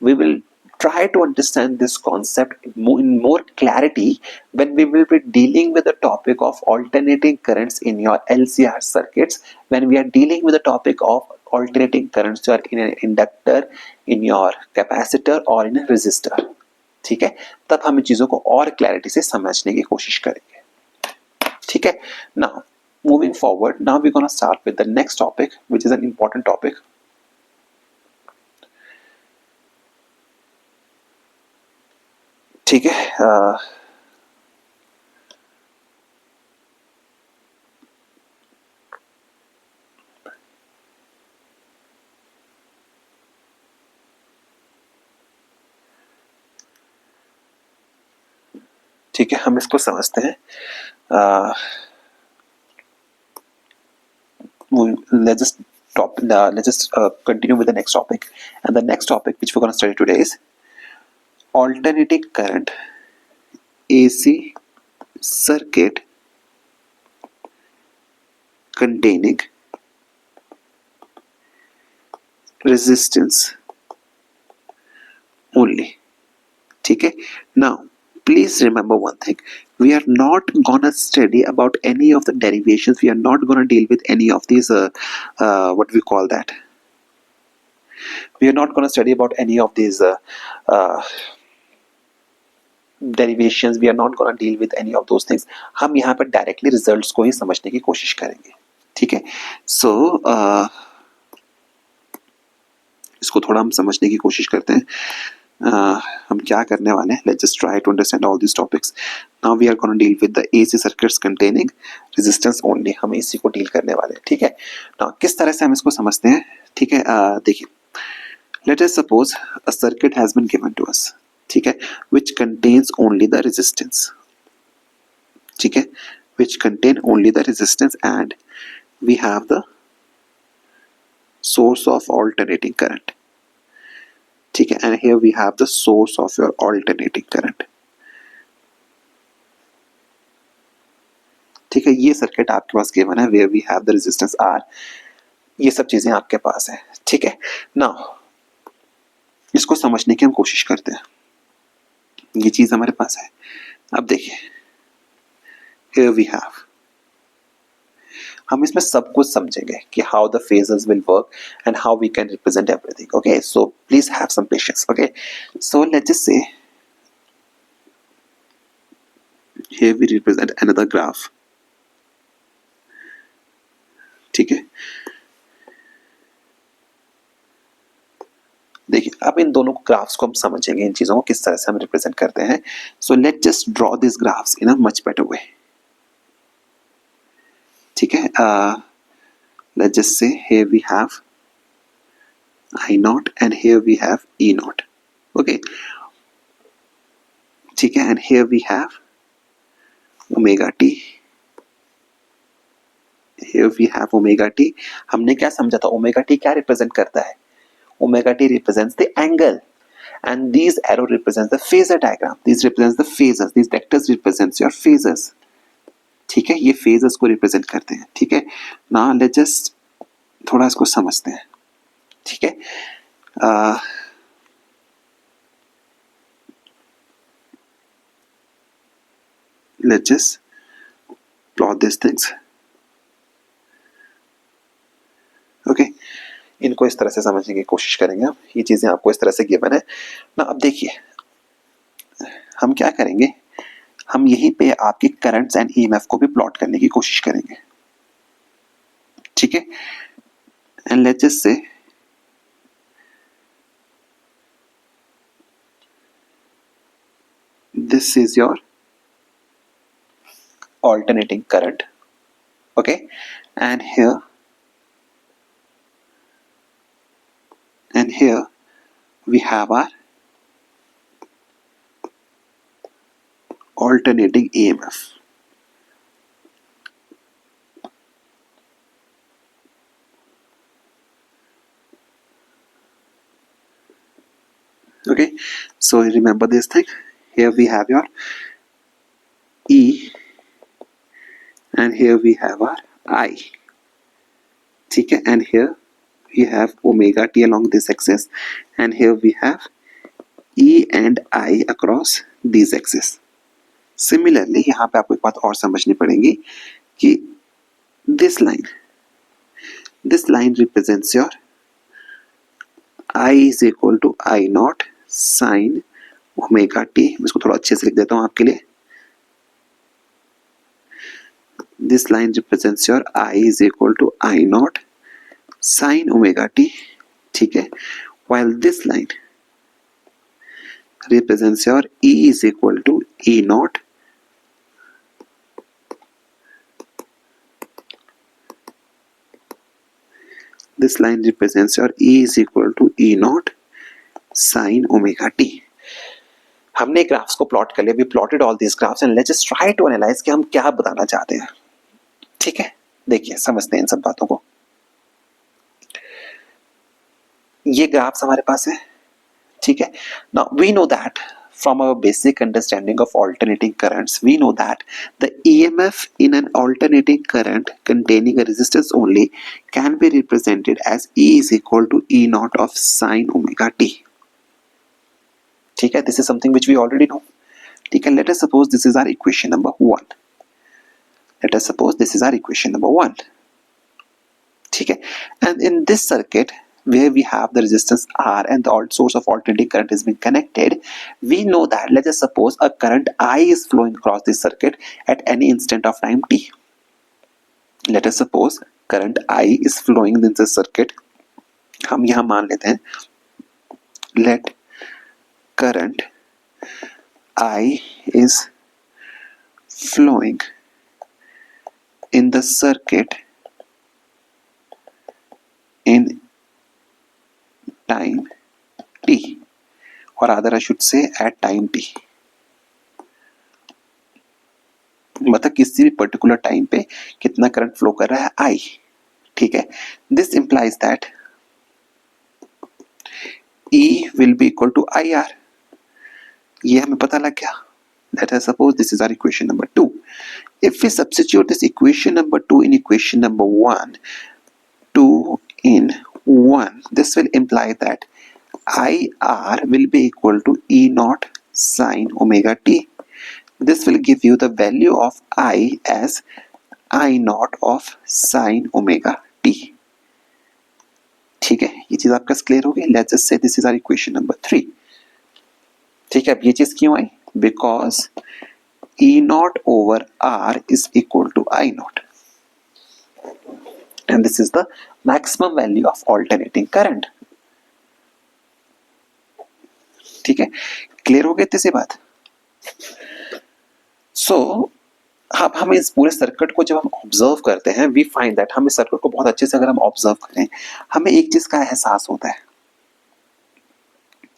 we will try to understand this concept in more clarity when we will be dealing with the topic of alternating currents in your LCR circuits, when we are dealing with the topic of alternating currents are in an inductor, in your capacitor or in a resistor. ठीक है, तब हम इन चीजों को और clarity से समझने की कोशिश करेंगे. ठीक है, now moving forward, now we're going to start with the next topic, which is an important topic. ठीक है, ठीक है, हम इसको समझते हैं. Let's just continue with the next topic, and the next topic which we're going to study today is alternating current AC circuit containing resistance only. ठीक है, now please remember one thing, we are not gonna study about any of the derivations, we are not gonna deal with any of these what we call that, we are not gonna study about any of these derivations, we are not gonna deal with any of those things. हम यहाँ पर directly results को ही समझने की कोशिश करेंगे. ठीक है, सो इसको थोड़ा हम समझने की कोशिश करते हैं. हम क्या करने वाले हैं, let's just try to understand all these topics. Now we are going to deal with the AC circuits containing resistance only. हम AC को डील करने वाले हैं. ठीक है, now किस तरह से हम इसको समझते हैं. ठीक है, देखिए, let us suppose a circuit has been given to us. ठीक है, which contains only the resistance. ठीक है, which contain only the resistance, and we have the source of alternating current. ठीक है, and here we have the source of your alternating current. ठीक है, ये circuit आपके पास गिवन है where we have the resistance R. ये सब चीजें आपके पास है. ठीक है, now इसको समझने की हम कोशिश करते हैं. ये चीज हमारे पास है. अब देखिए, here we have, हम इसमें सब कुछ समझेंगे कि how the phases will work and how we can represent everything. Okay, so please have some patience. Okay, so let's just say here we represent another graph. ठीक है, देखिए अब इन दोनों ग्राफ्स को हम समझेंगे, इन चीजों को किस तरह से हम रिप्रेजेंट करते हैं. So let just draw this graphs in a much better way. ठीक है, let just say here we have I naught and here we have E naught. Okay, ठीक है, and here we have omega t. Here we have omega t. हमने क्या समझा था, omega t क्या represent करता है? Omega t represents the angle, and these arrow represents the phasor diagram. These represents the phasors. These vectors represents your phasors. ठीक है, ये phasors को represent करते हैं. ठीक है, now let's just थोड़ा इसको समझते हैं. ठीक है, let's just plot these things. Okay, इनको इस तरह से समझने की कोशिश करेंगे. अब ये चीजें आपको इस तरह से गिवन है ना. अब देखिए हम क्या करेंगे, हम यहीं पे आपके करंट्स एंड ईएमएफ को भी प्लॉट करने की कोशिश करेंगे. ठीक है, and let's just say this is your alternating current. Okay, and here we have our alternating EMF. Okay, so remember this thing. Here we have your E and here we have our I. ठीक है, and here we have omega t along this axis and here we have E and I across these axes. Similarly यहाँ पे आपको एक बात और समझनी पड़ेगी कि this line represents your I is equal to I naught sin omega t. मैं इसको थोड़ा अच्छे से लिख देता हूँ आपके लिए. This line represents your I is equal to I naught sin omega t. ठीक है, while this line represents your E is equal to E naught this line represents your E is equal to E naught sin omega t. हमने graphs को plot कर लिया. We plotted all these graphs and let's just try to analyse कि हम क्या बताना चाहते हैं. ठीक है, देखिए समझते हैं इन सब बातों को. ये ग्राफ्स हमारे पास है. ठीक है, now we know that from our basic understanding of alternating currents, we know that the EMF in an alternating current containing a resistance only can be represented as E is equal to E naught of sin omega t. ठीक है, this is something which we already know. ठीक है, let us suppose this is our equation number 1. Let us suppose this is our equation number 1. ठीक है, and in this circuit where we have the resistance R and the source of alternating current is being connected, we know that let us suppose a current I is flowing across this circuit at any instant of time t. Let us suppose current I is flowing in this circuit. हम यहाँ मान लेते हैं let current I is flowing in the circuit in time t, or rather I should say at time t. मतलब किसी भी particular time पे कितना करंट फ्लो कर रहा है I. ठीक है, this implies that E will be equal to IR. ये हमें पता लग गया. Let us suppose this is our equation number 2. If we substitute this equation number 2 in equation number 1, 2 in 1, this will imply that IR will be equal to E naught sin omega t. This will give you the value of I as I naught of sin omega t. ठीक है, ये चीज आपका clear हो गई. Let's just say this is our equation number 3. ठीक है, अब ये चीज क्यों आई? Because E naught over R is equal to I naught. And this is the maximum value of alternating current. ठीक है, क्लियर हो गई इतनी सी बात. सो अब हम इस पूरे सर्किट को जब हम ऑब्जर्व करते हैं, वी फाइंड दैट, हम इस सर्किट को बहुत अच्छे से अगर हम ऑब्जर्व करें, हमें एक चीज का एहसास होता है.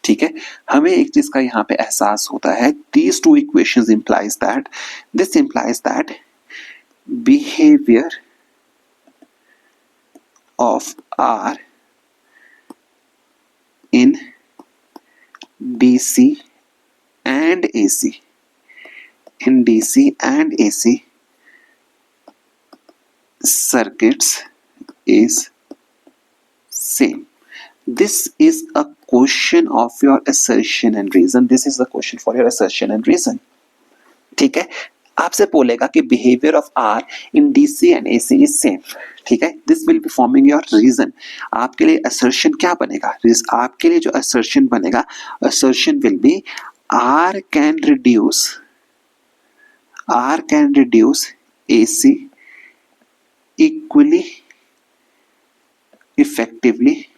ठीक है, हमें एक चीज का यहाँ पे एहसास होता है. These two equations implies that, this implies that behavior of R in DC and AC, in DC and AC circuits is same. This is a question of your assertion and reason. This is the question for your assertion and reason. ठीक है, आपसे बोलेगा कि behavior of R in DC and AC is same. ठीक है, this will be forming your reason. आपके लिए assertion क्या बनेगा? आपके लिए जो assertion बनेगा, assertion will be R can reduce AC equally effectively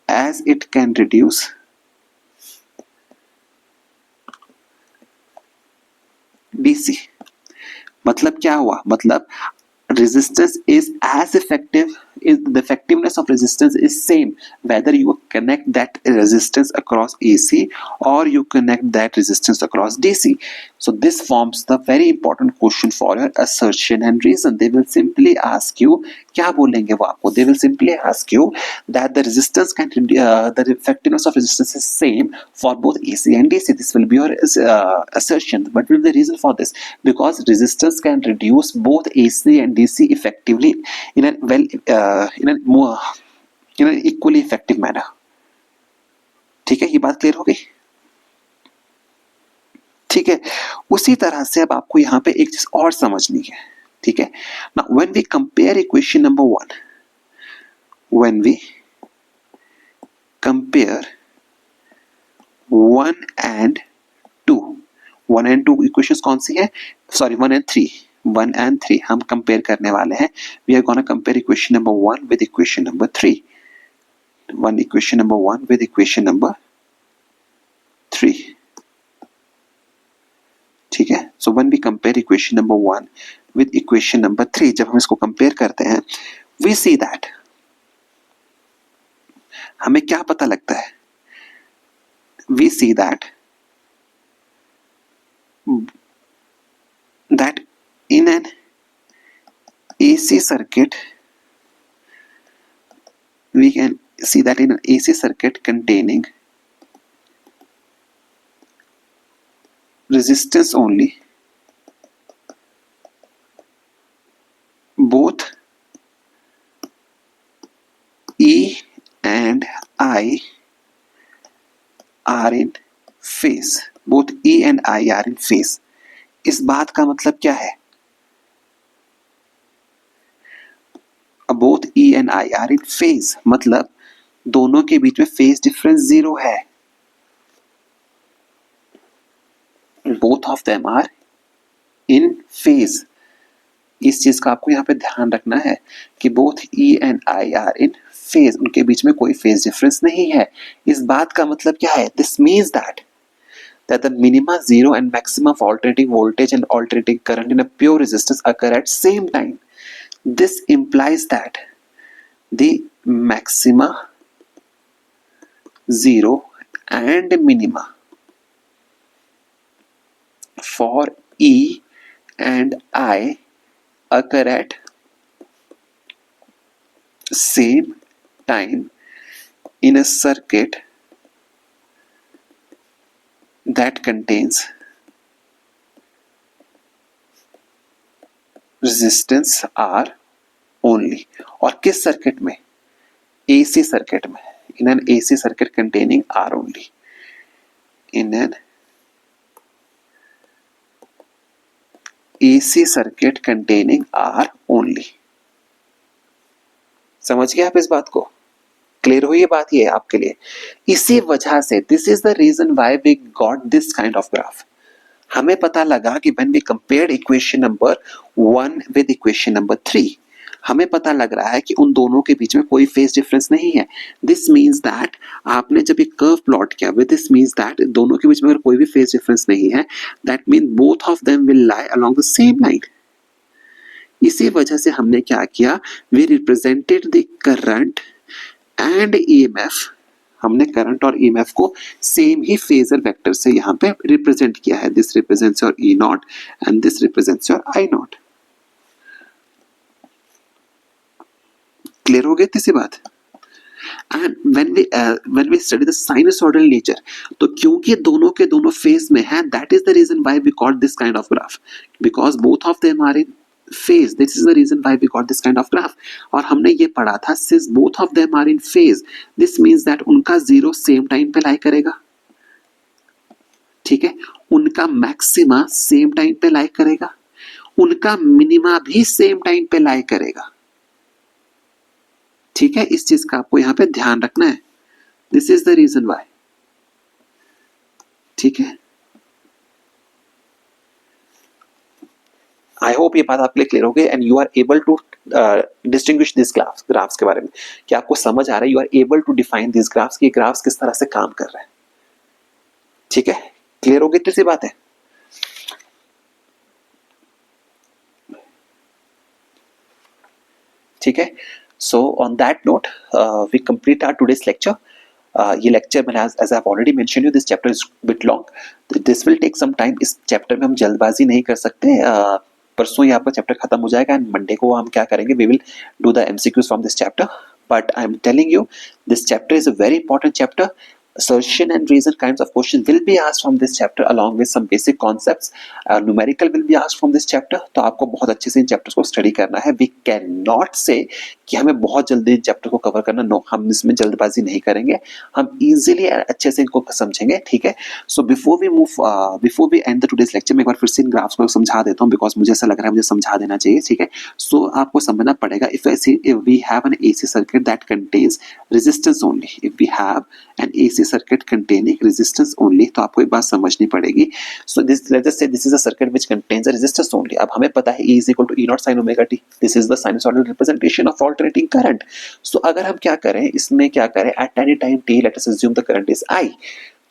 as it can reduce DC. मतलब क्या हुआ? मतलब resistance is as effective, the effectiveness of resistance is same whether you connect that resistance across AC or you connect that resistance across DC. So this forms the very important question for your assertion and reason. They will simply ask you, क्या बोलेंगे वो आपको? They will simply ask you that the resistance can the effectiveness of resistance is same for both AC and DC. This will be your assertion. What will be the reason for this? Because resistance can reduce both AC and DC effectively in an equally effective manner. ठीक है, ये बात clear हो गई. ठीक है, उसी तरह से अब आपको यहाँ पे एक चीज और समझनी है. ठीक है, now when we compare equation number 1, when we compare 1 and 2, 1 and 2 equations कौन सी है? सॉरी, 1 and 3, 1 and 3 हम कंपेयर करने वाले हैं. We are gonna compare equation number 1 with equation number 3. One equation number 1 with equation number 3. ठीक है, so when we compare equation number 1 with equation number 3, जब हम इसको कंपेयर करते हैं, वी सी दैट, हमें क्या पता लगता है? We see that in an AC circuit, we can see that in an AC circuit containing resistance only, both E and I are in phase. Both E and I are in phase. इस बात का मतलब क्या है? Both E and I are in phase, मतलब दोनों के बीच में फेज डिफरेंस 0 है. Both of them are in phase. इस चीज का आपको यहाँ पे ध्यान रखना है कि both E and I are in phase, उनके बीच में कोई फेज डिफरेंस नहीं है. इस बात का मतलब क्या है? This means that the minima 0 and maximum of alternating voltage and alternating current in a pure resistance occur at same time. This implies that the maxima 0 and minima for E and I occur at same time in a circuit that contains resistance R only. और किस circuit में? AC circuit में. In an AC circuit containing R only. In an AC circuit containing R only. समझ गए आप इस बात को? क्लियर हुई ये बात? ये आपके लिए इसी वजह से this is the reason why we got this kind of graph. हमें पता लगा कि when we compared equation number 1 with equation number 3, हमें पता लग रहा है कि उन दोनों के बीच में कोई फेज डिफरेंस नहीं है. दिस मींस दैट आपने जब एक कर्व प्लॉट किया विद दिस मींस दैट दोनों के बीच में अगर कोई भी फेज डिफरेंस नहीं है, that mean both of them will lie along the same line. इसी वजह से हमने क्या किया, we represented the current and EMF, हमने करंट और ईएमएफ को सेम ही फेजर वेक्टर से यहाँ पे रिप्रेजेंट किया है. This represents your E naught and this represents your I naught. Clear हो गई तीसरी बात? And when we study the sinusoidal nature, तो क्योंकि दोनों के दोनों फेज में है, that is the reason why we got this kind of graph, because both of them are in phase. This is the reason why we got this kind of graph. और हमने ये पढ़ा था since both of them are in phase, this means that उनका zero same time पे लाई करेगा. ठीक है, उनका मैक्सिमा सेम टाइम पे लाई करेगा, उनका मिनिमा भी सेम टाइम पे लाई करेगा. ठीक है, इस चीज का आपको यहाँ पे ध्यान रखना है. This is the reason why. ठीक है, आई होप ये बात आपके लिए क्लियर हो गई and you are able to distinguish this graphs के बारे में, कि आपको समझ आ रहा है, you are able to define this graphs कि ग्राफ्स किस तरह से काम कर रहे हैं. ठीक है, क्लियर हो गई तीसरी बात है. ठीक है, so on that note we complete our today's lecture. ये लेक्चर मैंने as I already mention you, this chapter is bit long, this will take some time. इस चैप्टर में हम जल्दबाजी नहीं कर सकते. परसों ही आपका चैप्टर खत्म हो जाएगा एंड मंडे को हम क्या करेंगे, we will do the MCQs from this chapter. But I am telling you this chapter is a very important chapter. Assertion and reason kinds of questions will be asked from this chapter along with some basic concepts. Numerical will be asked from this chapter. तो आपको बहुत अच्छे से इन chapters को study करना है. We cannot say कि हमें बहुत जल्दी इन चैप्टर को कवर करना. नो, हम इसमें जल्दबाजी नहीं करेंगे, हम इजीली अच्छे से इनको समझेंगे. ठीक है, so before we end the today's lecture, मैं एक बार फिर से इन ग्राफ्स को समझा देता हूँ बिकॉज मुझे ऐसा लग रहा है मुझे समझा देना चाहिए. ठीक है, सो आपको समझना पड़ेगा. If we have an AC circuit that contains resistance only, if we have an AC circuit containing resistance only, तो आपको एक बात समझनी पड़ेगी. So this, let us say this is a circuit which contains a resistance only. अब हमें पता है E is equal to E naught sin omega t. This is the sinusoidal representation of alternating current. So अगर हम क्या करें, इसमें क्या करें, at any time t, let us assume the current is I.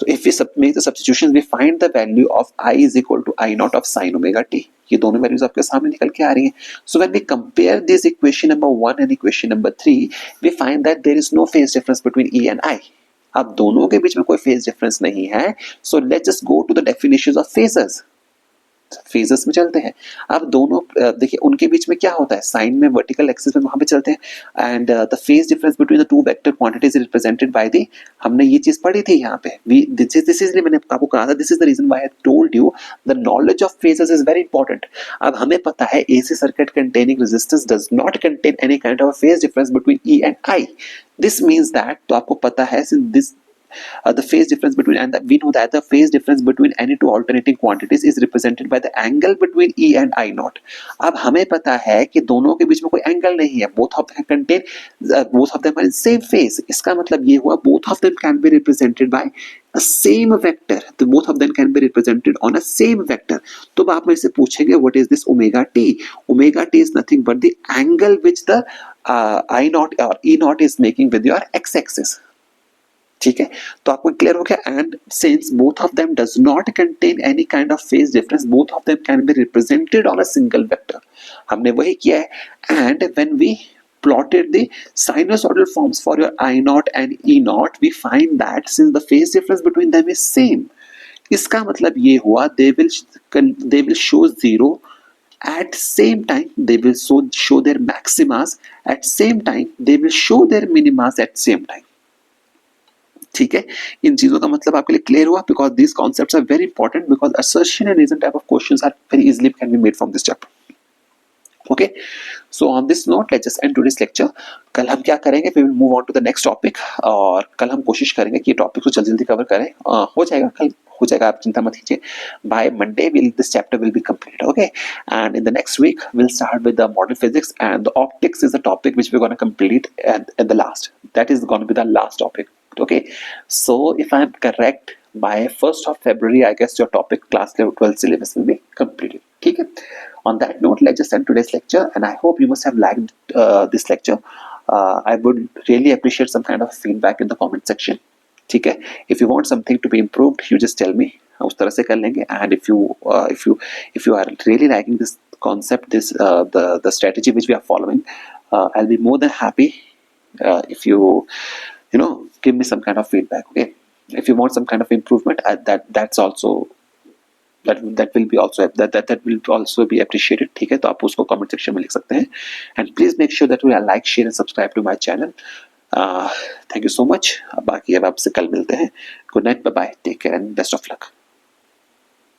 So if we make the substitution, we find the value of I is equal to I naught of sin omega t. ये दोनों values आपके सामने निकल के आ रही हैं. So when we compare this equation number 1 and equation number 3, we find that there is no phase difference between E and I. अब दोनों के बीच में कोई फेज डिफरेंस नहीं है. So let's just go to the definitions of phasors. Phasors में चलते हैं. अब दोनों देखिए उनके बीच में क्या होता है, साइन में वर्टिकल एक्सिस में वहां पे चलते हैं and the phase difference between the two vector quantities represented by the, हमने ये चीज पढ़ी थी यहाँ पे. दिस इज मैंने आपको कहा था, this is the reason why I told you the knowledge of phasors is very important. अब हमें पता है AC circuit containing resistance does not contain any kind of phase difference between E and I. This means that, तो आपको पता है since this the phase difference between, and we know that the phase difference between any two alternating quantities is represented by the angle between E and I naught. अब हमें पता है कि दोनों के बीच में कोई एंगल नहीं है. both of them contain both of them are in same phase. इसका मतलब ये हुआ both of them can be represented by a same vector. तो both of them can be represented on a same vector. तो आप मेरे से पूछेंगे what is this omega t? Omega t is nothing but the angle which the I naught or E naught is making with your x-axis. ठीक है, तो आपको clear हो गया. And since both of them does not contain any kind of phase difference, both of them can be represented on a single vector. हमने वही किया है. And when we plotted the sinusoidal forms for your I naught and E naught, we find that since the phase difference between them is same, इसका मतलब ये हुआ they will show zero at same time, they will show their maximas at same time, they will show their minimas at same time. ठीक है, इन चीजों का मतलब आपके लिए क्लियर हुआ, because this concepts are very important, because assertion and reason type of questions are very easily can be made from this chapter. Okay, so on this note let's just end today's lecture. कल हम क्या करेंगे, we will move on to the next topic, और कल हम कोशिश करेंगे कि ये टॉपिक को जल्दी जल्दी कवर करें. हो जाएगा, कल हो जाएगा, आप चिंता मत कीजिए. By Monday this chapter will be completed, okay? And in the next week we'll start with the modern physics, and the optics is a topic which we're going to complete at the last. That is going to be the last topic, okay? So if I'm correct, by 1st of February, I guess your topic class level 12 syllabus will be completed. Okay? On that note, let's just end today's lecture, and I hope you must have liked this lecture. I would really appreciate some kind of feedback in the comment section. ठीक है, if you want something to be improved, you just tell me, उस तरह से कर लेंगे. And if you are really liking this concept, this the strategy which we are following, I'll be more than happy if you give me some kind of feedback. Okay, if you want some kind of improvement, that's also that will be also that will also be appreciated. ठीक है, तो आप उसको comment section में लिख सकते हैं. And please make sure that you like, share and subscribe to my channel. Thank you so much. बाकी अब आपसे कल मिलते हैं. Good night, bye bye, take care and best of luck.